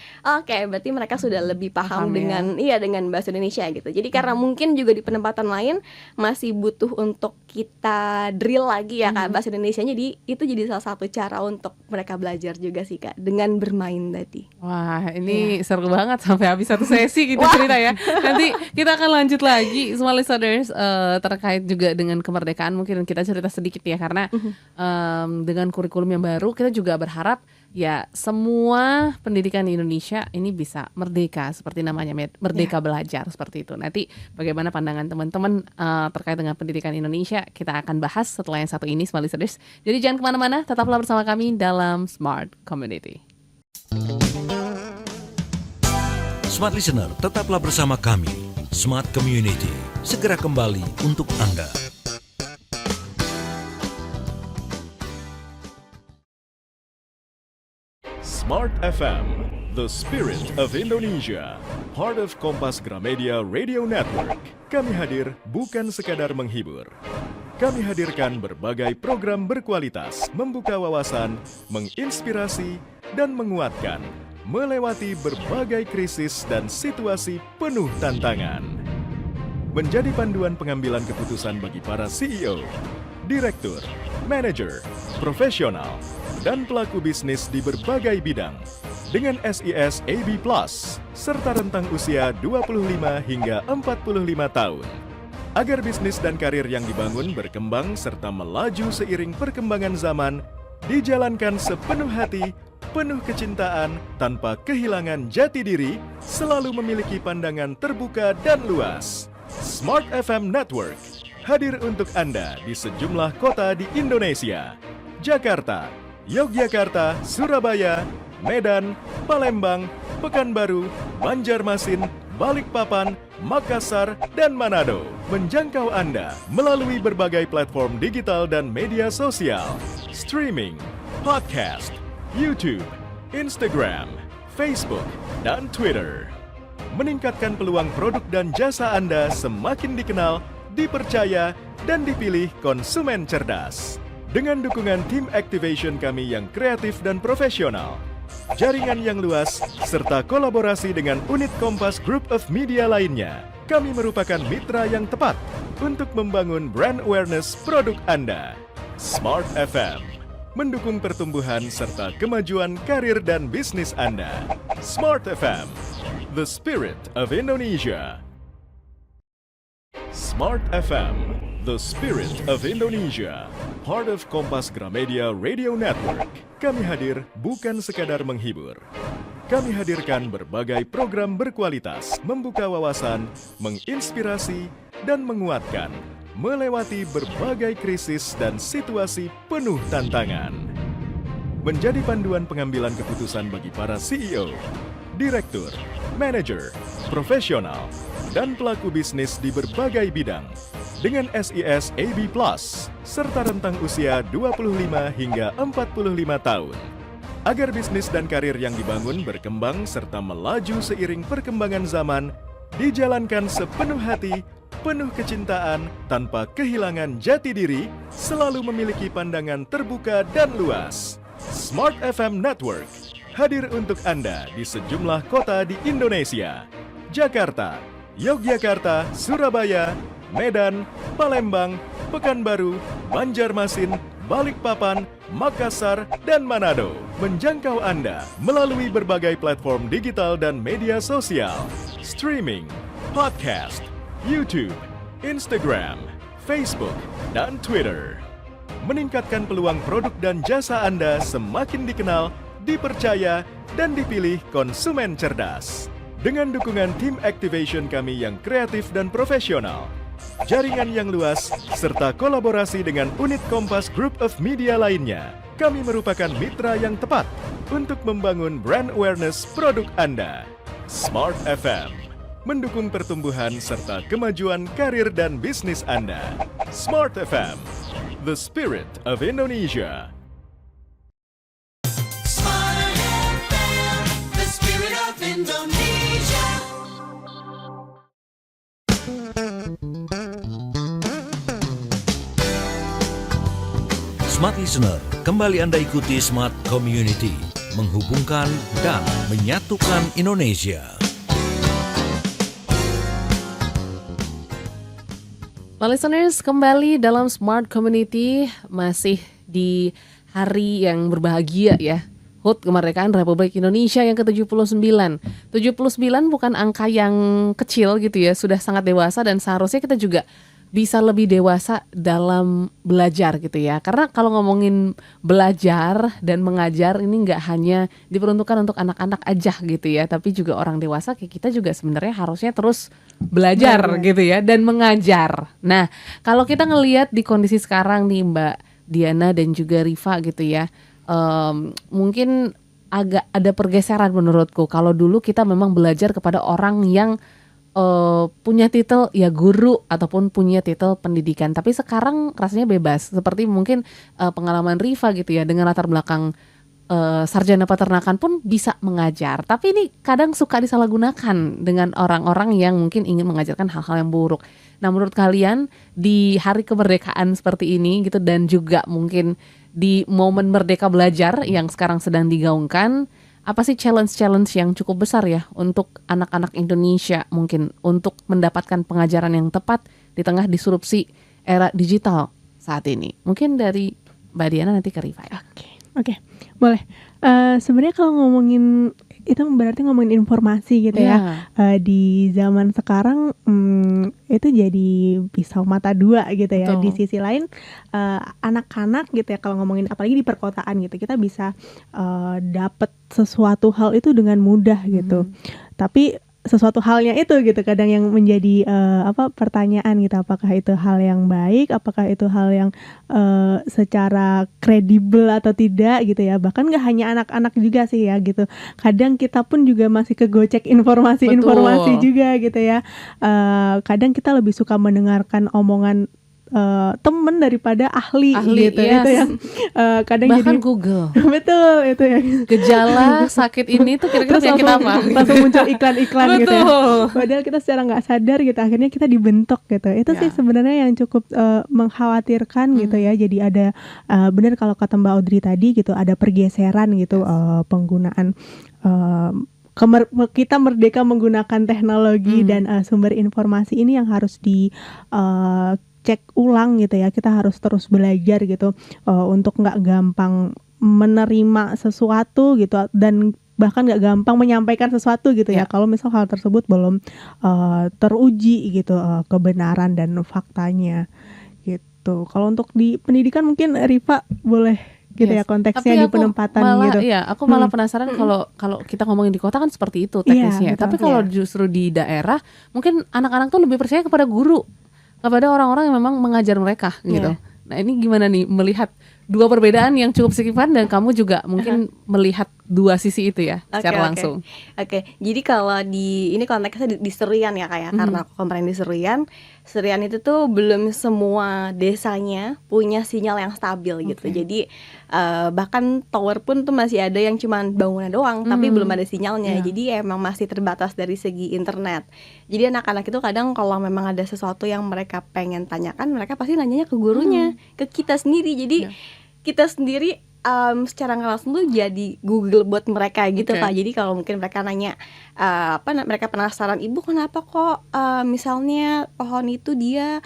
berarti mereka sudah lebih paham dengan bahasa Indonesia gitu. Jadi karena mungkin juga di penempatan lain masih butuh untuk kita drill lagi ya Kak bahasa Indonesianya. Jadi itu jadi salah satu cara untuk mereka belajar juga sih Kak, dengan bermain tadi. Wah, ini seru banget sampai habis satu sesi gitu cerita ya. Nanti kita akan lanjut lagi semua listeners terkait juga dengan kemerdekaan. Mungkin kita cerita sedikit ya, karena dengan kurikulum yang baru kita juga berharap ya semua pendidikan di Indonesia ini bisa merdeka, seperti namanya merdeka belajar seperti itu. Nanti bagaimana pandangan teman-teman terkait dengan pendidikan Indonesia kita akan bahas setelah yang satu ini, Smart Listeners. Jadi jangan kemana-mana, tetaplah bersama kami dalam Smart Community. Smart Listener, tetaplah bersama kami. Smart Community, segera kembali untuk Anda. Smart FM, the spirit of Indonesia, part of Kompas Gramedia Radio Network. Kami hadir bukan sekadar menghibur. Kami hadirkan berbagai program berkualitas, membuka wawasan, menginspirasi, dan menguatkan, melewati berbagai krisis dan situasi penuh tantangan. Menjadi panduan pengambilan keputusan bagi para CEO, direktur, manajer, profesional, dan pelaku bisnis di berbagai bidang dengan SIS AB Plus serta rentang usia 25 hingga 45 tahun. Agar bisnis dan karir yang dibangun berkembang serta melaju seiring perkembangan zaman, dijalankan sepenuh hati, penuh kecintaan, tanpa kehilangan jati diri, selalu memiliki pandangan terbuka dan luas. Smart FM Network hadir untuk Anda di sejumlah kota di Indonesia. Jakarta, Yogyakarta, Surabaya, Medan, Palembang, Pekanbaru, Banjarmasin, Balikpapan, Makassar, dan Manado. Menjangkau Anda melalui berbagai platform digital dan media sosial, streaming, podcast, YouTube, Instagram, Facebook, dan Twitter. Meningkatkan peluang produk dan jasa Anda semakin dikenal, dipercaya, dan dipilih konsumen cerdas. Dengan dukungan tim activation kami yang kreatif dan profesional, jaringan yang luas, serta kolaborasi dengan unit Kompas Group of Media lainnya, kami merupakan mitra yang tepat untuk membangun brand awareness produk Anda. Smart FM mendukung pertumbuhan serta kemajuan karir dan bisnis Anda. Smart FM, the spirit of Indonesia. Smart FM, the spirit of Indonesia, part of Kompas Gramedia Radio Network. Kami hadir bukan sekadar menghibur. Kami hadirkan berbagai program berkualitas, membuka wawasan, menginspirasi, dan menguatkan, melewati berbagai krisis dan situasi penuh tantangan. Menjadi panduan pengambilan keputusan bagi para CEO, direktur, manajer, profesional, dan pelaku bisnis di berbagai bidang dengan SIS AB Plus serta rentang usia 25 hingga 45 tahun. Agar bisnis dan karir yang dibangun berkembang serta melaju seiring perkembangan zaman, dijalankan sepenuh hati, penuh kecintaan, tanpa kehilangan jati diri, selalu memiliki pandangan terbuka dan luas. Smart FM Network hadir untuk Anda di sejumlah kota di Indonesia. Jakarta, Yogyakarta, Surabaya, Medan, Palembang, Pekanbaru, Banjarmasin, Balikpapan, Makassar, dan Manado. Menjangkau Anda melalui berbagai platform digital dan media sosial, streaming, podcast, YouTube, Instagram, Facebook, dan Twitter. Meningkatkan peluang produk dan jasa Anda semakin dikenal, dipercaya, dan dipilih konsumen cerdas. Dengan dukungan tim activation kami yang kreatif dan profesional, jaringan yang luas, serta kolaborasi dengan unit Kompas Group of Media lainnya, kami merupakan mitra yang tepat untuk membangun brand awareness produk Anda. Smart FM mendukung pertumbuhan serta kemajuan karir dan bisnis Anda. Smart FM, the spirit of Indonesia. Smart FM, the spirit of Indonesia. Smart Listener, kembali Anda ikuti Smart Community, menghubungkan dan menyatukan Indonesia. Listeners, kembali dalam Smart Community, masih di hari yang berbahagia ya. HUT Kemerdekaan Republik Indonesia yang ke-79. 79 bukan angka yang kecil gitu ya, sudah sangat dewasa dan seharusnya kita juga bisa lebih dewasa dalam belajar gitu ya. Karena kalau ngomongin belajar dan mengajar ini nggak hanya diperuntukkan untuk anak-anak aja gitu ya, tapi juga orang dewasa kayak kita juga sebenarnya harusnya terus belajar gitu ya dan mengajar. Nah, kalau kita ngelihat di kondisi sekarang nih Mbak Diana dan juga Rifa gitu ya, mungkin agak ada pergeseran menurutku. Kalau dulu kita memang belajar kepada orang yang punya titel ya guru ataupun punya titel pendidikan. Tapi sekarang rasanya bebas. Seperti mungkin pengalaman Riva gitu ya, dengan latar belakang sarjana peternakan pun bisa mengajar. Tapi ini kadang suka disalahgunakan dengan orang-orang yang mungkin ingin mengajarkan hal-hal yang buruk. Nah, menurut kalian di hari kemerdekaan seperti ini gitu, dan juga mungkin di momen Merdeka Belajar yang sekarang sedang digaungkan, apa sih challenge-challenge yang cukup besar ya untuk anak-anak Indonesia mungkin untuk mendapatkan pengajaran yang tepat di tengah disrupsi era digital saat ini? Mungkin dari Mbak Diana nanti ke Riva ya. Oke, boleh. Sebenarnya kalau ngomongin itu berarti ngomongin informasi gitu ya. Di zaman sekarang itu jadi pisau mata dua gitu ya. Betul. Di sisi lain anak-anak gitu ya, kalau ngomongin apalagi di perkotaan gitu, kita bisa dapet sesuatu hal itu dengan mudah gitu. Tapi sesuatu halnya itu gitu kadang yang menjadi pertanyaan gitu, apakah itu hal yang baik, apakah itu hal yang secara kredibel atau tidak gitu ya. Bahkan gak hanya anak-anak juga sih ya gitu, kadang kita pun juga masih kegocek informasi juga gitu ya. Kadang kita lebih suka mendengarkan omongan temen daripada ahli gitu. Yes. Itu yang kadang Bahkan jadi Google betul itu ya. gejala sakit ini tuh kira-kira Terus penyakit apa? langsung muncul iklan-iklan gitu ya. Betul. Padahal kita secara nggak sadar gitu akhirnya kita dibentuk gitu. Itu sih sebenarnya yang cukup mengkhawatirkan gitu ya. Jadi ada benar kalau kata Mbak Audrey tadi gitu, ada pergeseran gitu penggunaan kita merdeka menggunakan teknologi dan sumber informasi ini yang harus di cek ulang gitu ya. Kita harus terus belajar gitu untuk nggak gampang menerima sesuatu gitu, dan bahkan nggak gampang menyampaikan sesuatu gitu ya kalau misal hal tersebut belum teruji gitu kebenaran dan faktanya gitu. Kalau untuk di pendidikan mungkin Riva boleh gitu ya konteksnya Tapi di penempatan malah, gitu. Iya, aku malah penasaran kalau kita ngomongin di kota kan seperti itu teknisnya. betul. Tapi kalau justru di daerah, mungkin anak-anak tuh lebih percaya kepada guru, kepada orang-orang yang memang mengajar mereka gitu. Nah, ini gimana nih melihat dua perbedaan yang cukup signifikan, dan kamu juga mungkin melihat dua sisi itu ya secara langsung. Oke. Jadi kalau ini konteksnya di Serian ya kayak, karena aku kemarin di Serian itu tuh belum semua desanya punya sinyal yang stabil gitu. Jadi bahkan tower pun tuh masih ada yang cuman bangunan doang, tapi belum ada sinyalnya. Jadi emang masih terbatas dari segi internet. Jadi anak-anak itu kadang kalau memang ada sesuatu yang mereka pengen tanyakan, mereka pasti nanyanya ke gurunya, ke kita sendiri. Jadi kita sendiri secara nggak langsung tuh jadi Google buat mereka gitu Kak. Jadi kalau mungkin mereka nanya mereka penasaran, ibu kenapa kok misalnya pohon itu dia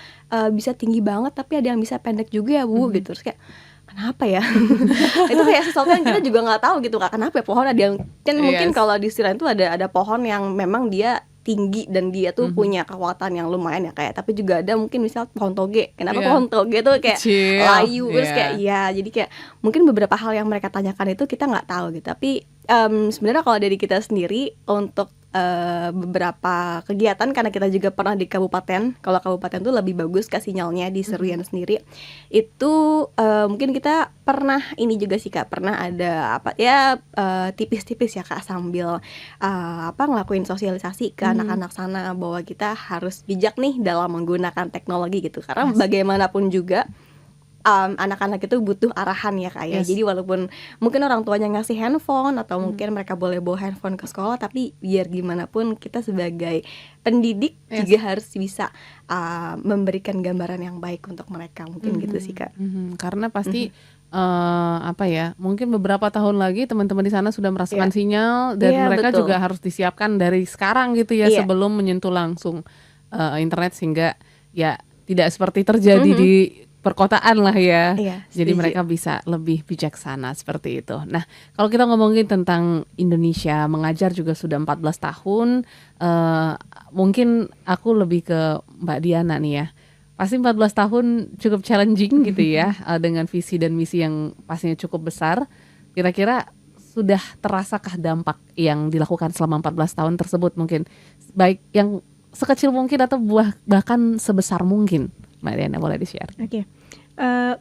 bisa tinggi banget tapi ada yang bisa pendek juga ya bu gitu. Terus kayak kenapa ya? Itu kayak sesuatu yang kita juga nggak tahu gitu Kak. Kenapa ya pohon ada yang kan mungkin kalau di Sri itu ada pohon yang memang dia tinggi dan dia tuh punya kekuatan yang lumayan ya kayak, tapi juga ada mungkin misal pohon toge. Kenapa pohon toge tuh kayak layu terus kayak jadi kayak mungkin beberapa hal yang mereka tanyakan itu kita nggak tahu gitu. Tapi sebenarnya kalau dari kita sendiri untuk beberapa kegiatan, karena kita juga pernah di kabupaten. Kalau kabupaten tuh lebih bagus ke sinyalnya di Serian sendiri. Itu mungkin kita pernah ini juga sih Kak, pernah ada tipis-tipis ya Kak, sambil ngelakuin sosialisasi ke anak-anak sana bahwa kita harus bijak nih dalam menggunakan teknologi gitu. Karena bagaimanapun juga anak-anak itu butuh arahan ya Kak ya. Jadi walaupun mungkin orang tuanya ngasih handphone atau mungkin mereka boleh bawa handphone ke sekolah, tapi biar gimana pun kita sebagai pendidik juga harus bisa memberikan gambaran yang baik untuk mereka. Mungkin gitu sih Kak. Karena pasti mungkin beberapa tahun lagi teman-teman di sana sudah merasakan sinyal, dan mereka juga harus disiapkan dari sekarang gitu ya, sebelum menyentuh langsung internet, sehingga ya tidak seperti terjadi di perkotaan lah ya. Jadi mereka bisa lebih bijaksana seperti itu. Nah, kalau kita ngomongin tentang Indonesia mengajar juga sudah 14 tahun, mungkin aku lebih ke Mbak Diana nih ya. Pasti 14 tahun cukup challenging gitu ya, dengan visi dan misi yang pastinya cukup besar. Kira-kira sudah terasakah dampak yang dilakukan selama 14 tahun tersebut, mungkin baik yang sekecil mungkin atau bahkan sebesar mungkin? Mbak Diana boleh di-share. Oke.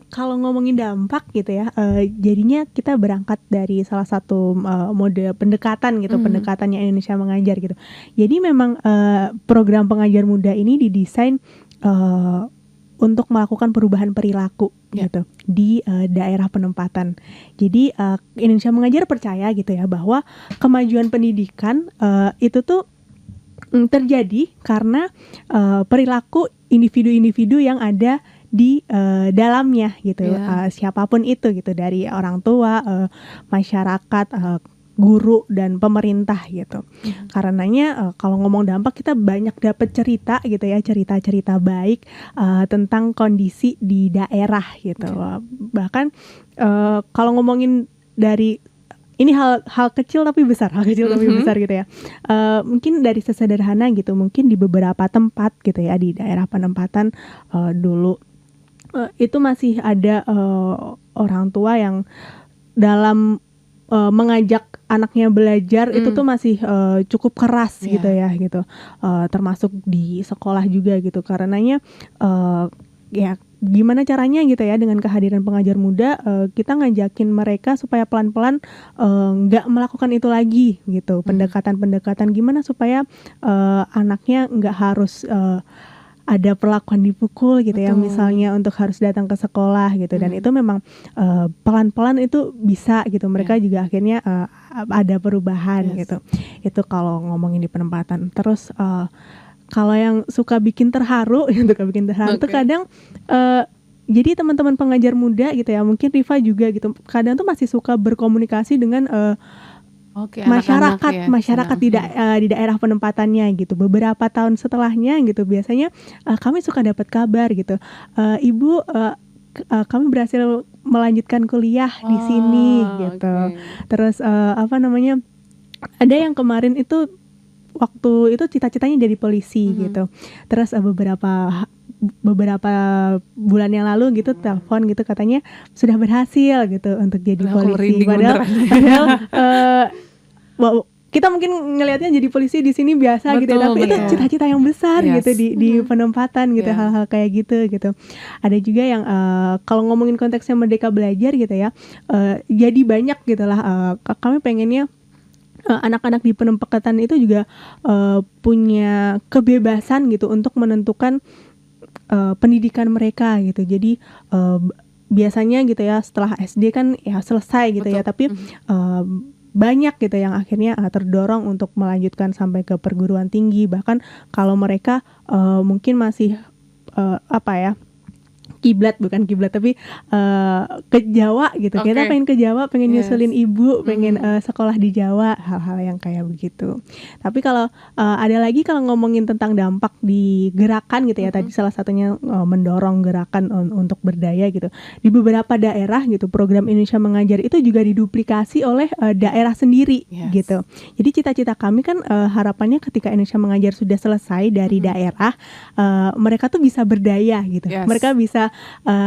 Kalau ngomongin dampak gitu ya, jadinya kita berangkat dari salah satu mode pendekatan gitu, pendekatannya Indonesia Mengajar gitu. Jadi memang program pengajar muda ini didesain untuk melakukan perubahan perilaku gitu di daerah penempatan. Jadi Indonesia Mengajar percaya gitu ya bahwa kemajuan pendidikan itu tuh terjadi karena perilaku individu-individu yang ada di dalamnya gitu, siapapun itu gitu, dari orang tua, masyarakat, guru dan pemerintah gitu. Karenanya kalau ngomong dampak kita banyak dapat cerita gitu ya, cerita-cerita baik tentang kondisi di daerah gitu. Bahkan kalau ngomongin dari ini hal kecil tapi besar, besar gitu ya. Mungkin dari sesederhana gitu, mungkin di beberapa tempat gitu ya di daerah penempatan dulu itu masih ada orang tua yang dalam mengajak anaknya belajar itu tuh masih cukup keras gitu ya gitu, termasuk di sekolah juga gitu. Karenanya ya gimana caranya gitu ya dengan kehadiran pengajar muda, kita ngajakin mereka supaya pelan-pelan nggak melakukan itu lagi gitu. Pendekatan-pendekatan gimana supaya anaknya nggak harus ada perlakuan dipukul gitu ya, misalnya untuk harus datang ke sekolah gitu. Dan itu memang pelan-pelan itu bisa gitu, mereka juga akhirnya ada perubahan gitu. Itu kalau ngomongin di penempatan. Terus kalau yang suka bikin terharu itu kadang jadi teman-teman pengajar muda gitu ya, mungkin Riva juga gitu, kadang tuh masih suka berkomunikasi dengan masyarakat di daerah penempatannya gitu. Beberapa tahun setelahnya gitu biasanya kami suka dapat kabar gitu, Ibu, kami berhasil melanjutkan kuliah di sini gitu. Terus ada yang kemarin itu waktu itu cita-citanya jadi polisi gitu. Terus beberapa bulan yang lalu gitu telepon gitu, katanya sudah berhasil gitu untuk jadi polisi. Padahal kita mungkin ngelihatnya jadi polisi di sini biasa gitu, tapi itu cita-cita yang besar gitu di penempatan gitu, hal-hal kayak gitu. Ada juga yang kalau ngomongin konteksnya Merdeka Belajar gitu ya, jadi banyak gitulah, kami pengennya anak-anak di penempatan itu juga punya kebebasan gitu untuk menentukan pendidikan mereka gitu. Jadi biasanya gitu ya setelah SD kan ya selesai gitu ya, tapi banyak gitu yang akhirnya terdorong untuk melanjutkan sampai ke perguruan tinggi. Bahkan kalau mereka mungkin masih bukan kiblat tapi ke Jawa gitu. Kita pengen ke Jawa, pengen nyusulin ibu, pengen sekolah di Jawa, hal-hal yang kayak begitu. Tapi kalau ada lagi kalau ngomongin tentang dampak di gerakan gitu ya, tadi salah satunya mendorong gerakan untuk berdaya gitu. Di beberapa daerah gitu, program Indonesia Mengajar itu juga diduplikasi oleh daerah sendiri gitu. Jadi cita-cita kami kan harapannya ketika Indonesia Mengajar sudah selesai dari daerah, mereka tuh bisa berdaya gitu. Mereka bisa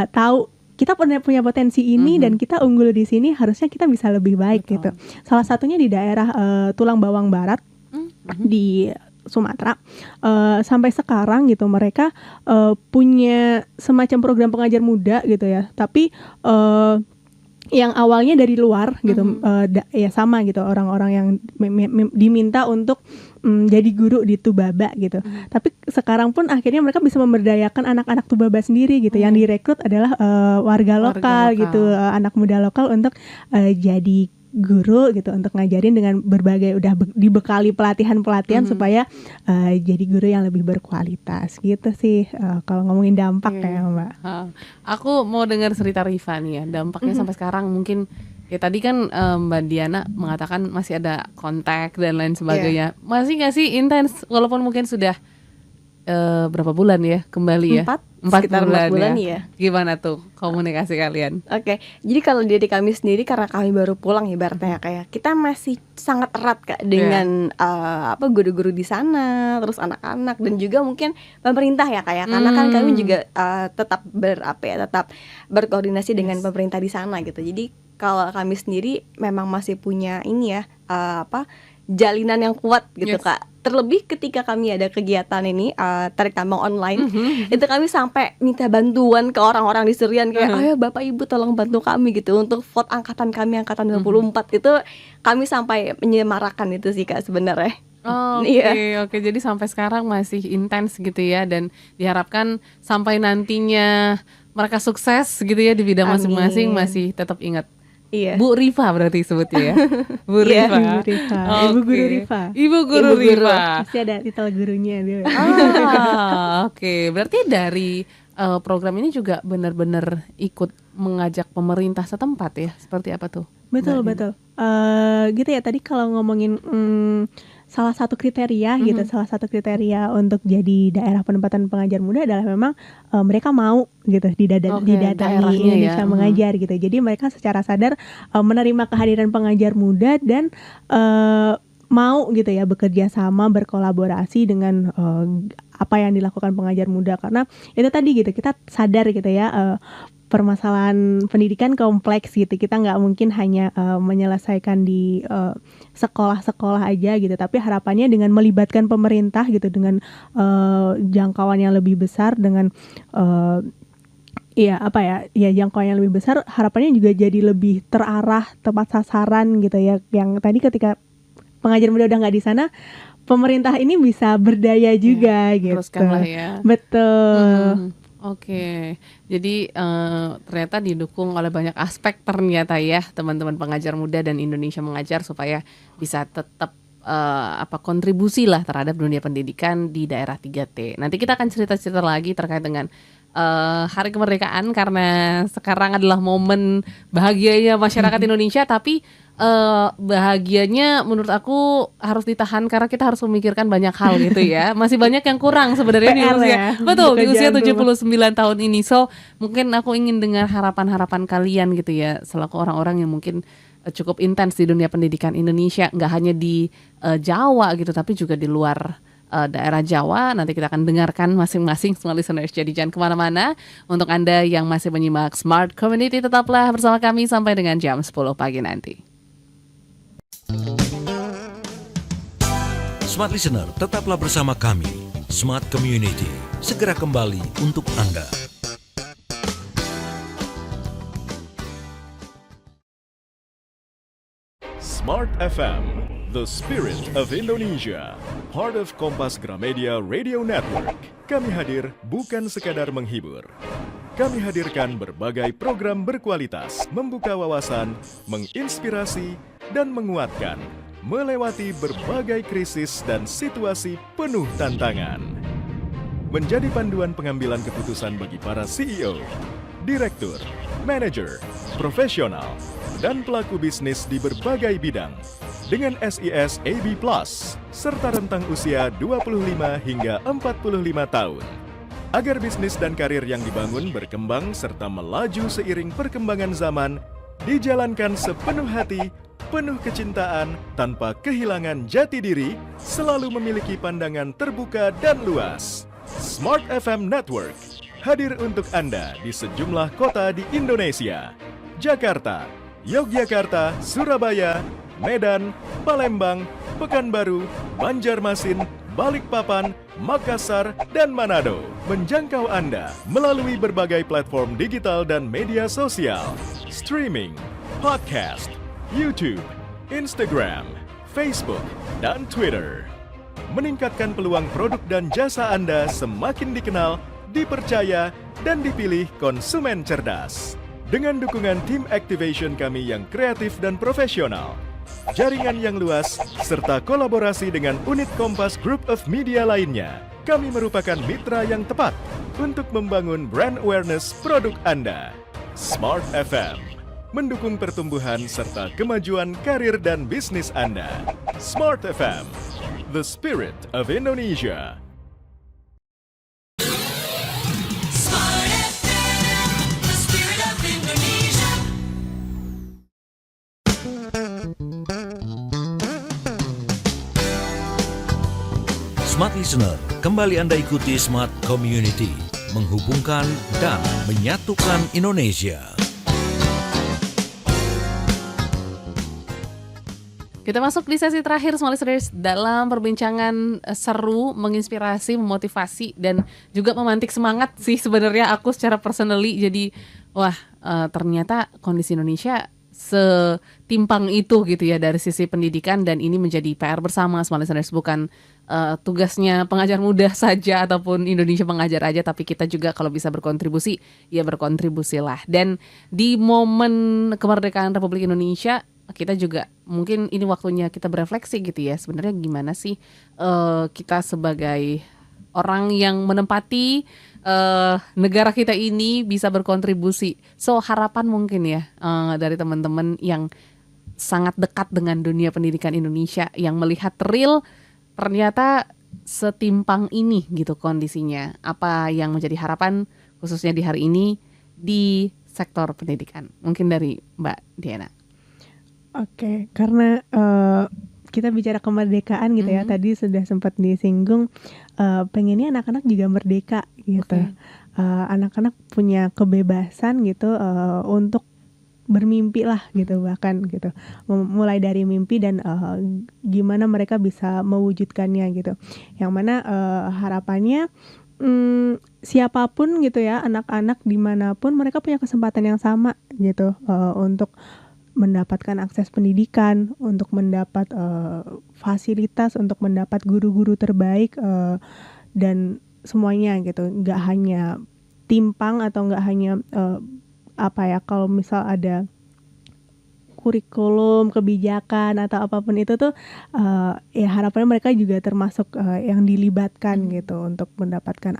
tahu kita punya potensi ini dan kita unggul di sini, harusnya kita bisa lebih baik gitu. Salah satunya di daerah Tulang Bawang Barat di Sumatera, sampai sekarang gitu mereka punya semacam program pengajar muda gitu ya, tapi yang awalnya dari luar gitu, ya sama gitu, orang-orang yang diminta untuk jadi guru di Tubaba gitu. Tapi sekarang pun akhirnya mereka bisa memberdayakan anak-anak Tubaba sendiri gitu. Yang direkrut adalah warga lokal gitu, anak muda lokal untuk jadi guru gitu, untuk ngajarin dengan berbagai dibekali pelatihan supaya jadi guru yang lebih berkualitas gitu sih. Kalau ngomongin dampak ya Mbak. Aku mau dengar cerita Riva nih ya, dampaknya sampai sekarang. Mungkin ya tadi kan Mbak Diana mengatakan masih ada kontak dan lain sebagainya. Masih nggak sih intens walaupun mungkin sudah berapa bulan ya kembali ya? 4 bulan ya. Gimana tuh komunikasi kalian? Oke, jadi kalau dari kami sendiri karena kami baru pulang ibaratnya kayak kita masih sangat erat Kak dengan guru-guru di sana, terus anak-anak dan juga mungkin pemerintah ya kayak karena kan kami juga tetap berkoordinasi dengan pemerintah di sana gitu. Jadi kalau kami sendiri memang masih punya ini ya jalinan yang kuat gitu Yes. Kak. Terlebih ketika kami ada kegiatan ini tarik tambang online, itu kami sampai minta bantuan ke orang-orang di Serian kayak, ayo Bapak Ibu tolong bantu kami gitu untuk vote angkatan kami angkatan 24 itu kami sampai menyemarakan itu sih Kak sebenarnya. Oke, Iya. oke. Jadi sampai sekarang masih intens gitu ya, dan diharapkan sampai nantinya mereka sukses gitu ya di bidang Amin. masing-masing masih tetap ingat. Iya. Bu Rifa berarti sebutnya ya. Bu Iya, Rifa. Ibu Rifa, Ibu Guru Oke. Rifa. Ibu Guru Ibu Guru. Rifa. Pasti ada titel gurunya dia. Oke. Berarti dari program ini juga benar-benar ikut mengajak pemerintah setempat ya. Seperti apa tuh? Betul, betul. Gitu ya, tadi kalau ngomongin salah satu kriteria gitu, salah satu kriteria untuk jadi daerah penempatan pengajar muda adalah memang mereka mau gitu Oke, didatangi daerahnya Indonesia ya. mengajar gitu. Jadi mereka secara sadar menerima kehadiran pengajar muda dan mau gitu ya bekerja sama, berkolaborasi dengan apa yang dilakukan pengajar muda, karena itu tadi gitu, kita sadar gitu ya permasalahan pendidikan kompleks gitu. Kita nggak mungkin hanya menyelesaikan di sekolah-sekolah aja gitu, tapi harapannya dengan melibatkan pemerintah gitu, dengan jangkauan yang lebih besar, dengan jangkauan yang lebih besar, harapannya juga jadi lebih terarah, tepat sasaran gitu ya. Yang tadi ketika pengajar muda udah nggak di sana, pemerintah ini bisa berdaya juga gitu. Teruskanlah ya. Betul. Oke, jadi ternyata didukung oleh banyak aspek ternyata ya teman-teman pengajar muda dan Indonesia Mengajar supaya bisa tetap kontribusi lah terhadap dunia pendidikan di daerah 3T. Nanti kita akan cerita-cerita lagi terkait dengan Hari Kemerdekaan, karena sekarang adalah momen bahagianya masyarakat Indonesia, tapi bahagianya menurut aku harus ditahan karena kita harus memikirkan banyak hal gitu ya. Masih banyak yang kurang sebenarnya di PR usia. ya, Betul, di usia pekerjaan 79 tahun ini. So, mungkin aku ingin dengar harapan-harapan kalian gitu ya, selaku orang-orang yang mungkin cukup intens di dunia pendidikan Indonesia, nggak hanya di Jawa gitu, tapi juga di luar daerah Jawa. Nanti kita akan dengarkan masing-masing semua listeners. Jadi jangan kemana-mana. Untuk Anda yang masih menyimak Smart Community, tetaplah bersama kami sampai dengan jam 10 pagi nanti. Smart Listener, tetaplah bersama kami. Smart Community, segera kembali untuk Anda. Smart FM, the spirit of Indonesia, part of Kompas Gramedia Radio Network. Kami hadir bukan sekadar menghibur. Kami hadirkan berbagai program berkualitas, membuka wawasan, menginspirasi, dan menguatkan, melewati berbagai krisis dan situasi penuh tantangan. Menjadi panduan pengambilan keputusan bagi para CEO, direktur, manajer, profesional, dan pelaku bisnis di berbagai bidang dengan SIS AB+, serta rentang usia 25 hingga 45 tahun. Agar bisnis dan karir yang dibangun berkembang serta melaju seiring perkembangan zaman, dijalankan sepenuh hati, penuh kecintaan, tanpa kehilangan jati diri, selalu memiliki pandangan terbuka dan luas. Smart FM Network hadir untuk Anda di sejumlah kota di Indonesia. Jakarta, Yogyakarta, Surabaya, Medan, Palembang, Pekanbaru, Banjarmasin, Balikpapan, Makassar, dan Manado. Menjangkau Anda melalui berbagai platform digital dan media sosial, streaming, podcast, YouTube, Instagram, Facebook, dan Twitter. Meningkatkan peluang produk dan jasa Anda semakin dikenal, dipercaya, dan dipilih konsumen cerdas. Dengan dukungan tim activation kami yang kreatif dan profesional, jaringan yang luas, serta kolaborasi dengan unit Kompas Group of Media lainnya, kami merupakan mitra yang tepat untuk membangun brand awareness produk Anda. Smart FM mendukung pertumbuhan serta kemajuan karir dan bisnis Anda. Smart FM, the spirit of Indonesia. Smart FM, the spirit of Indonesia. Smart Listener, kembali Anda ikuti Smart Community, menghubungkan dan menyatukan Indonesia. Kita masuk di sesi terakhir Small Listeners dalam perbincangan seru, menginspirasi, memotivasi dan juga memantik semangat sih sebenarnya aku secara personally. Jadi wah ternyata kondisi Indonesia setimpang itu gitu ya dari sisi pendidikan, dan ini menjadi PR bersama Small Listeners, bukan tugasnya pengajar muda saja ataupun Indonesia pengajar aja, tapi kita juga kalau bisa berkontribusi ya berkontribusilah. Dan di momen kemerdekaan Republik Indonesia kita juga mungkin ini waktunya kita berefleksi gitu ya, sebenarnya gimana sih kita sebagai orang yang menempati negara kita ini bisa berkontribusi. So harapan mungkin ya dari teman-teman yang sangat dekat dengan dunia pendidikan Indonesia, yang melihat real ternyata setimpang ini gitu kondisinya. Apa yang menjadi harapan khususnya di hari ini di sektor pendidikan? Mungkin dari Mbak Diana. Oke, karena kita bicara kemerdekaan gitu ya, tadi sudah sempat disinggung, pengennya anak-anak juga merdeka gitu. Anak-anak punya kebebasan gitu untuk bermimpi lah gitu, bahkan gitu, mulai dari mimpi dan gimana mereka bisa mewujudkannya gitu. Yang mana harapannya siapapun gitu ya, anak-anak dimanapun mereka punya kesempatan yang sama gitu untuk mendapatkan akses pendidikan, untuk mendapat fasilitas, untuk mendapat guru-guru terbaik dan semuanya gitu. Nggak hanya timpang atau nggak hanya kalau misal ada kurikulum, kebijakan atau apapun itu tuh ya harapannya mereka juga termasuk yang dilibatkan gitu untuk mendapatkan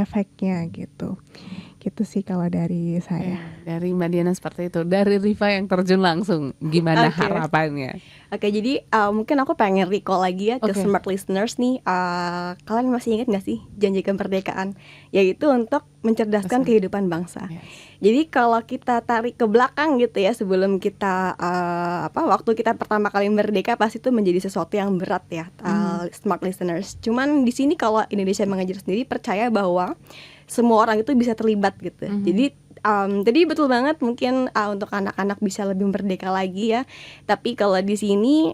efeknya gitu. Gitu sih kalau dari saya. Dari Mbak Diana seperti itu. Dari Riva yang terjun langsung, gimana Oke. harapannya? Oke, jadi mungkin aku pengen recall lagi ya ke Oke. smart listeners nih. Kalian masih ingat gak sih janji kemerdekaan? Yaitu untuk mencerdaskan kehidupan bangsa. Yes. Jadi kalau kita tarik ke belakang gitu ya, sebelum kita waktu kita pertama kali merdeka, pasti itu menjadi sesuatu yang berat ya, smart listeners. Cuman di sini kalau Indonesia Mengajar sendiri percaya bahwa semua orang itu bisa terlibat gitu. Jadi betul banget, mungkin untuk anak-anak bisa lebih merdeka lagi ya. Tapi kalau di sini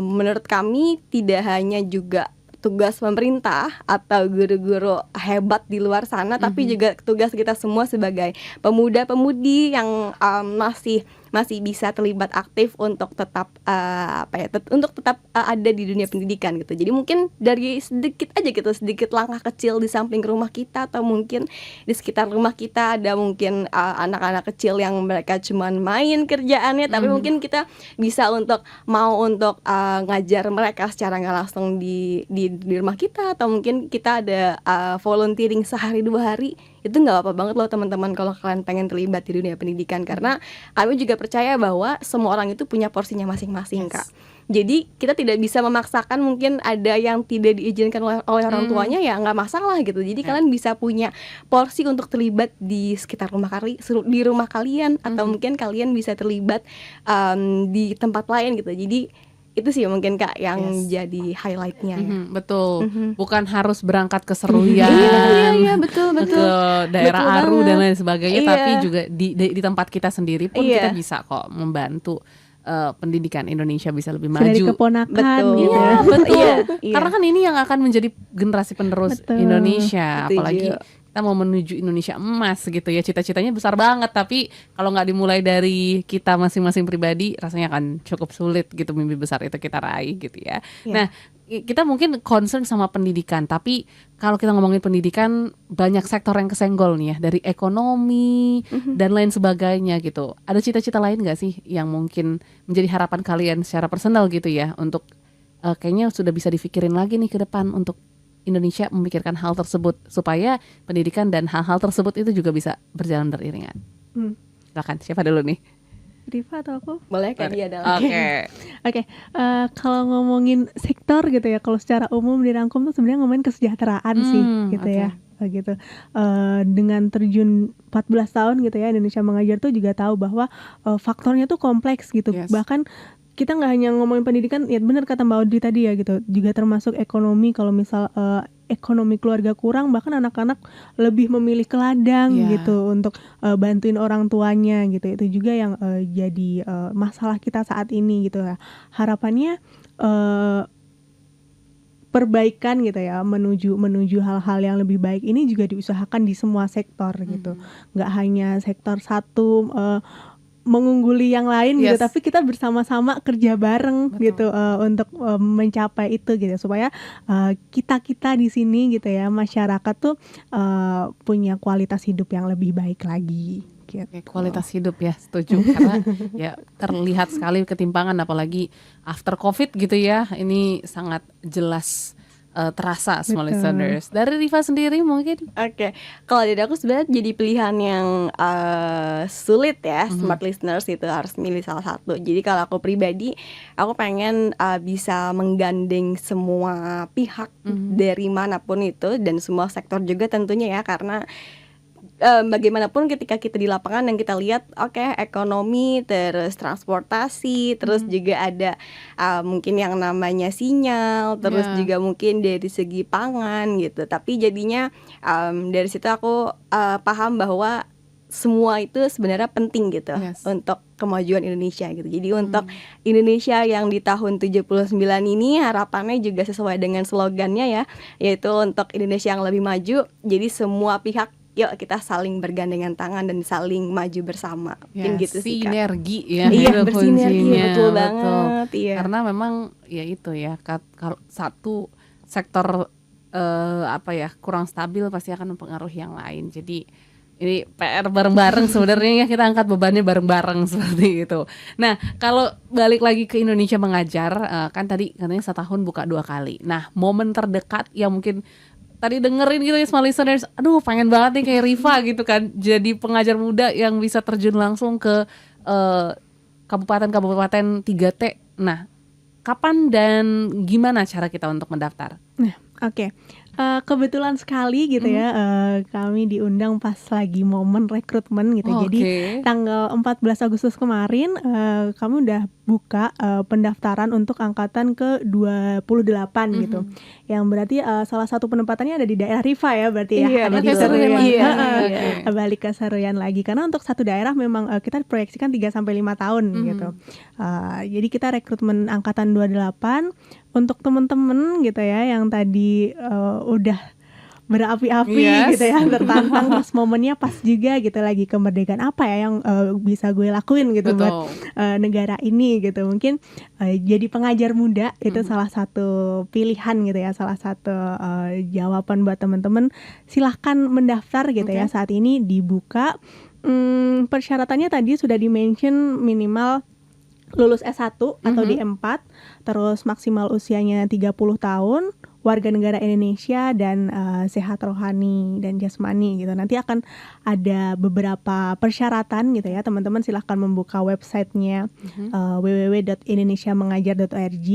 menurut kami tidak hanya juga tugas pemerintah atau guru-guru hebat di luar sana, tapi juga tugas kita semua sebagai pemuda-pemudi yang masih bisa terlibat aktif untuk tetap ada di dunia pendidikan gitu. Jadi mungkin dari sedikit aja gitu, sedikit langkah kecil di samping rumah kita, atau mungkin di sekitar rumah kita ada mungkin anak-anak kecil yang mereka cuman main kerjaannya, tapi mungkin kita bisa untuk ngajar mereka secara nggak langsung di rumah kita, atau mungkin kita ada volunteering sehari 2 hari. Itu nggak apa-apa banget loh teman-teman kalau kalian pengen terlibat di dunia pendidikan, karena kami juga percaya bahwa semua orang itu punya porsinya masing-masing, Kak. Jadi kita tidak bisa memaksakan, mungkin ada yang tidak diizinkan oleh orang tuanya, ya nggak masalah gitu. Jadi kalian bisa punya porsi untuk terlibat di sekitar di rumah kalian, atau mungkin kalian bisa terlibat di tempat lain gitu. Jadi itu sih mungkin Kak yang jadi highlightnya ya. Betul, bukan harus berangkat ke Seruyan, Iya betul ke daerah Betul Aru banget. dan lain sebagainya, Iya. tapi juga di tempat kita sendiri pun Iya. kita bisa kok membantu pendidikan Indonesia bisa lebih Dari maju. keponakan Betul. gitu. Iya, betul. Iya. Karena kan ini yang akan menjadi generasi penerus Betul. Indonesia. Setuju. Apalagi kita mau menuju Indonesia emas gitu ya. Cita-citanya besar banget, tapi kalau nggak dimulai dari kita masing-masing pribadi, rasanya akan cukup sulit gitu mimpi besar itu kita raih gitu ya. Iya. Nah, kita mungkin concern sama pendidikan, tapi kalau kita ngomongin pendidikan banyak sektor yang kesenggol nih ya, dari ekonomi dan lain sebagainya gitu. Ada cita-cita lain nggak sih yang mungkin menjadi harapan kalian secara personal gitu ya, untuk kayaknya sudah bisa dipikirin lagi nih ke depan untuk Indonesia memikirkan hal tersebut supaya pendidikan dan hal-hal tersebut itu juga bisa berjalan beriringan. Silakan, siapa dulu nih? Riva atau aku? Boleh Kak dia adalah. Oke, kalau ngomongin sektor gitu ya, kalau secara umum dirangkum tuh sebenarnya ngomongin kesejahteraan sih gitu oke. ya. Gitu. Dengan terjun 14 tahun gitu ya, Indonesia Mengajar tuh juga tahu bahwa faktornya tuh kompleks gitu. Yes. Bahkan kita nggak hanya ngomongin pendidikan, ya benar kata Mbak Audrey tadi ya gitu, juga termasuk ekonomi. Kalau misal ekonomi keluarga kurang, bahkan anak-anak lebih memilih ke ladang Iya. gitu untuk bantuin orang tuanya gitu. Itu juga yang jadi masalah kita saat ini gitu ya. Harapannya perbaikan gitu ya, menuju hal-hal yang lebih baik ini juga diusahakan di semua sektor gitu. Nggak hanya sektor satu mengungguli yang lain gitu, Yes. tapi kita bersama-sama kerja bareng Betul. gitu untuk mencapai itu gitu, supaya kita di sini gitu ya, masyarakat tuh punya kualitas hidup yang lebih baik lagi gitu. Oke, kualitas hidup ya, setuju. Karena ya terlihat sekali ketimpangan, apalagi after COVID gitu ya. Ini sangat jelas terasa semua Betul. listeners. Dari Riva sendiri mungkin? Oke, kalau dari aku sebenarnya jadi pilihan yang sulit ya, smart listeners itu harus milih salah satu. Jadi kalau aku pribadi, aku pengen bisa menggandeng semua pihak dari manapun itu dan semua sektor juga tentunya ya, karena bagaimanapun ketika kita di lapangan dan kita lihat oke, ekonomi, terus transportasi, terus juga ada mungkin yang namanya sinyal, terus Ya. juga mungkin dari segi pangan gitu. Tapi jadinya dari situ aku paham bahwa semua itu sebenarnya penting gitu Yes. untuk kemajuan Indonesia gitu. Jadi untuk Indonesia yang di tahun 79 ini harapannya juga sesuai dengan slogannya ya, yaitu untuk Indonesia yang lebih maju. Jadi semua pihak yuk kita saling bergandengan tangan dan saling maju bersama. Mungkin Ya, gitu sih Kak. sinergi ya, Iya, itu bersinergi, kuncinya, betul banget, iya. Karena memang ya itu ya, kalau satu sektor apa ya kurang stabil pasti akan mempengaruhi yang lain. Jadi ini PR bareng-bareng sebenarnya ya, kita angkat bebannya bareng-bareng seperti itu. Nah, kalau balik lagi ke Indonesia mengajar, kan tadi katanya setahun buka 2 kali. Nah, momen terdekat yang mungkin tadi dengerin gitu ya small listeners, aduh pengen banget nih kayak Riva gitu kan, jadi pengajar muda yang bisa terjun langsung ke kabupaten-kabupaten 3T. Nah, kapan dan gimana cara kita untuk mendaftar? Nah, oke. Kebetulan sekali gitu ya, kami diundang pas lagi momen rekrutmen gitu. Jadi Oke. tanggal 14 Agustus kemarin kami udah buka pendaftaran untuk angkatan ke 28 gitu. Yang berarti salah satu penempatannya ada di daerah Riva ya berarti ya. Iya, Ada di betul. Seruyan. Iya, Heeh. iya. Balik ke Seruyan lagi karena untuk satu daerah memang kita proyeksikan 3 sampai 5 tahun gitu. Jadi kita rekrutmen angkatan 28 untuk temen-temen gitu ya yang tadi udah berapi-api Yes. gitu ya, tertantang, terus momennya pas juga gitu, lagi kemerdekaan apa ya yang bisa gue lakuin gitu buat negara ini gitu. Mungkin jadi pengajar muda itu salah satu pilihan gitu ya, salah satu jawaban buat teman-teman. Silahkan mendaftar gitu ya, saat ini dibuka. Persyaratannya tadi sudah di-mention, minimal lulus S1 atau D4, terus maksimal usianya 30 tahun, warga negara Indonesia, dan sehat rohani dan jasmani gitu. Nanti akan ada beberapa persyaratan gitu ya, teman-teman silahkan membuka websitenya www.indonesiamengajar.org.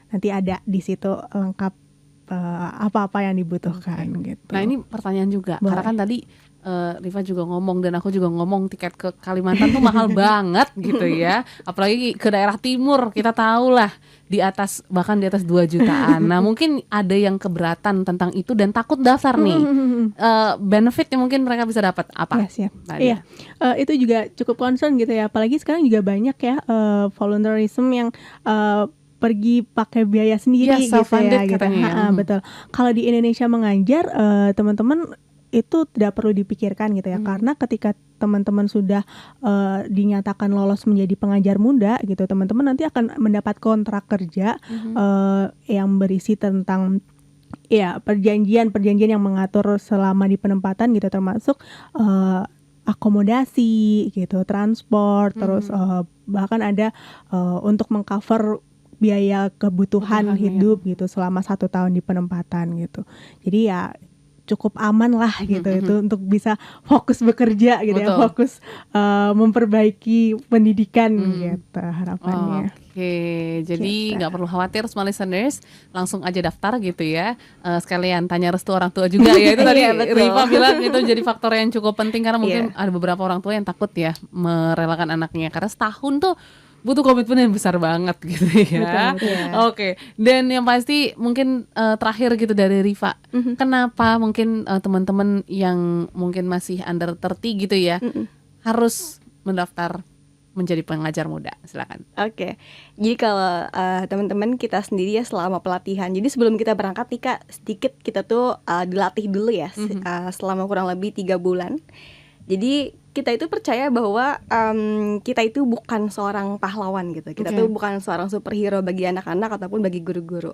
Nanti ada di situ lengkap apa-apa yang dibutuhkan gitu. Nah, ini pertanyaan juga, Boleh. karena kan tadi Riva juga ngomong dan aku juga ngomong tiket ke Kalimantan tuh mahal banget gitu ya. Apalagi ke daerah timur, kita tahu lah bahkan di atas 2 jutaan. Nah, mungkin ada yang keberatan tentang itu dan takut daftar nih. Benefit yang mungkin mereka bisa dapat apa? Yes, ya. Nadia? Iya, itu juga cukup concern gitu ya. Apalagi sekarang juga banyak ya volunteerism yang pergi pakai biaya sendiri Iya, gitu self-funded ya. Gitu. katanya ya. Betul. Kalau di Indonesia mengajar, teman-teman itu tidak perlu dipikirkan gitu ya, karena ketika teman-teman sudah dinyatakan lolos menjadi pengajar muda gitu, teman-teman nanti akan mendapat kontrak kerja yang berisi tentang ya perjanjian yang mengatur selama di penempatan gitu, termasuk akomodasi gitu, transport, terus bahkan ada untuk mengcover biaya kebutuhan hidup gitu selama 1 tahun di penempatan gitu. Jadi ya cukup aman lah gitu itu untuk bisa fokus bekerja gitu ya, Betul. fokus memperbaiki pendidikan gitu harapannya. Oke, jadi Gitu. nggak perlu khawatir small listeners, langsung aja daftar gitu ya. Sekalian tanya restu orang tua juga ya. Itu tadi Iya, betul. Riva bilang itu jadi faktor yang cukup penting, karena mungkin ada beberapa orang tua yang takut ya merelakan anaknya, karena setahun tuh butuh komitmen yang besar banget gitu ya. Betul, betul. Oke, dan yang pasti mungkin terakhir gitu dari Rifa, kenapa mungkin teman-teman yang mungkin masih under 30 gitu ya harus mendaftar menjadi pengajar muda? Silakan. Oke, jadi kalau teman-teman kita sendiri ya selama pelatihan, jadi sebelum kita berangkat nih Kak, sedikit kita tuh dilatih dulu ya selama kurang lebih 3 bulan. Jadi kita itu percaya bahwa kita itu bukan seorang pahlawan gitu, kita tuh bukan seorang superhero bagi anak-anak ataupun bagi guru-guru.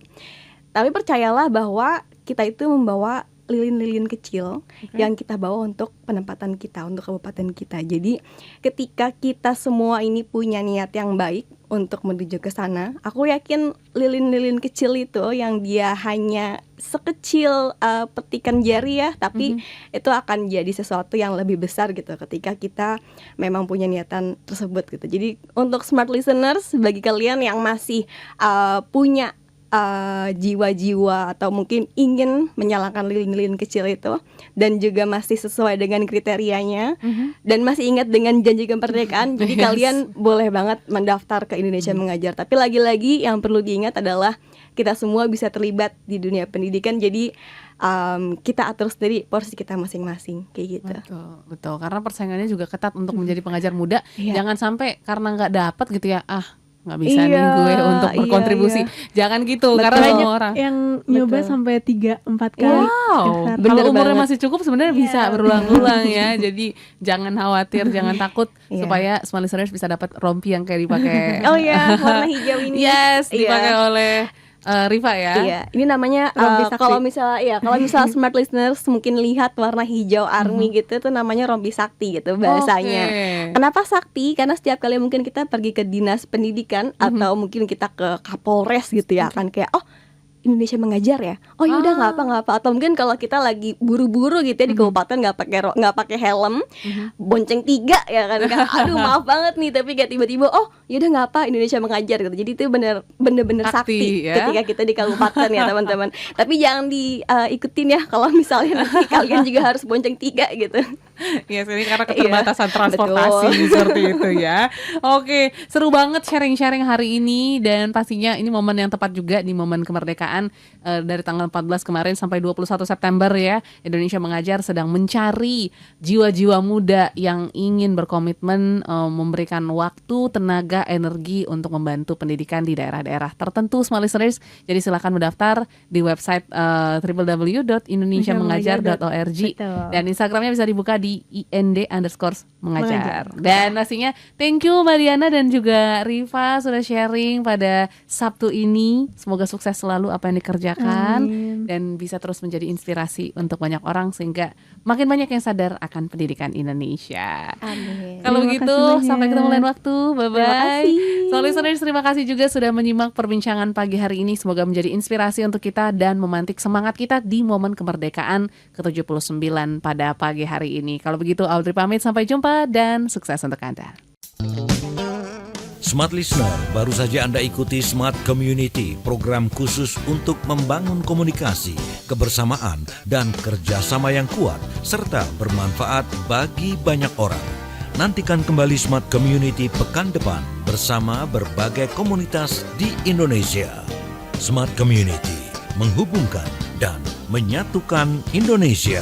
Tapi percayalah bahwa kita itu membawa lilin-lilin kecil yang kita bawa untuk penempatan kita, untuk kabupaten kita. Jadi ketika kita semua ini punya niat yang baik untuk menuju ke sana, aku yakin lilin-lilin kecil itu yang dia hanya sekecil petikan jari ya, tapi itu akan jadi sesuatu yang lebih besar gitu ketika kita memang punya niatan tersebut gitu. Jadi untuk smart listeners, bagi kalian yang masih punya jiwa-jiwa atau mungkin ingin menyalakan lilin-lilin kecil itu dan juga masih sesuai dengan kriterianya dan masih ingat dengan janji kemerdekaan, jadi kalian boleh banget mendaftar ke Indonesia Mengajar. Tapi lagi-lagi yang perlu diingat adalah kita semua bisa terlibat di dunia pendidikan, jadi kita atur sendiri porsi kita masing-masing kayak gitu. Betul, karena persaingannya juga ketat untuk menjadi pengajar muda. Iya. Jangan sampai karena nggak dapat gitu ya, nggak bisa nih gue untuk berkontribusi. Jangan gitu, karena Banyak semua orang. yang nyoba Betul. sampai 3-4 kali. Wow, daftar. Bener kalau umurnya banget. masih cukup sebenarnya bisa berulang-ulang ya. Jadi jangan khawatir, jangan takut Iya. supaya smart listeners bisa dapat rompi yang kayak dipakai. Oh ya, warna hijau ini. Yes, Iya. dipakai oleh Rifa ya. Iya, ini namanya Rompi sakti. kalau misalnya smart listeners mungkin lihat warna hijau army gitu, itu namanya rompi sakti gitu bahasanya. Oke. Kenapa sakti? Karena setiap kali mungkin kita pergi ke dinas pendidikan atau mungkin kita ke Kapolres gitu ya, kan kayak Indonesia Mengajar ya. Oh ya udah nggak apa. Atau mungkin kalau kita lagi buru-buru gitu ya di kabupaten nggak pakai helm, bonceng 3 ya kan. Aduh maaf banget nih, tapi kayak tiba-tiba yaudah nggak apa, Indonesia Mengajar gitu. Jadi itu bener-bener Sakti, sakti ya. ketika kita di kabupaten ya teman-teman. Tapi jangan diikutin ya kalau misalnya nanti kalian juga harus bonceng 3 gitu. Yes, ini karena keterbatasan Iya, transportasi betul. seperti itu ya. Oke, seru banget sharing-sharing hari ini, dan pastinya ini momen yang tepat juga di momen kemerdekaan dari tanggal 14 kemarin sampai 21 September ya. Indonesia Mengajar sedang mencari jiwa-jiwa muda yang ingin berkomitmen memberikan waktu, tenaga, energi untuk membantu pendidikan di daerah-daerah tertentu, smart listeners. Jadi silakan mendaftar di website www.indonesiamengajar.org. Betul. Dan Instagramnya bisa dibuka di IND_mengajar. Dan pastinya thank you Mbak Diana dan juga Rifa sudah sharing pada Sabtu ini. Semoga sukses selalu apa yang dikerjakan. Amin. Dan bisa terus menjadi inspirasi untuk banyak orang sehingga makin banyak yang sadar akan pendidikan Indonesia. Amin. Kalau Terima begitu kasih banyak. sampai ketemu lain waktu. Bye-bye. Terima kasih. So listeners, terima kasih juga sudah menyimak perbincangan pagi hari ini. Semoga menjadi inspirasi untuk kita dan memantik semangat kita di momen kemerdekaan ke-79 pada pagi hari ini. Kalau begitu Audrey pamit, sampai jumpa dan sukses untuk Anda. Smart Listener, baru saja Anda ikuti Smart Community, program khusus untuk membangun komunikasi, kebersamaan, dan kerjasama yang kuat, serta bermanfaat bagi banyak orang. Nantikan kembali Smart Community pekan depan bersama berbagai komunitas di Indonesia. Smart Community, menghubungkan dan menyatukan Indonesia.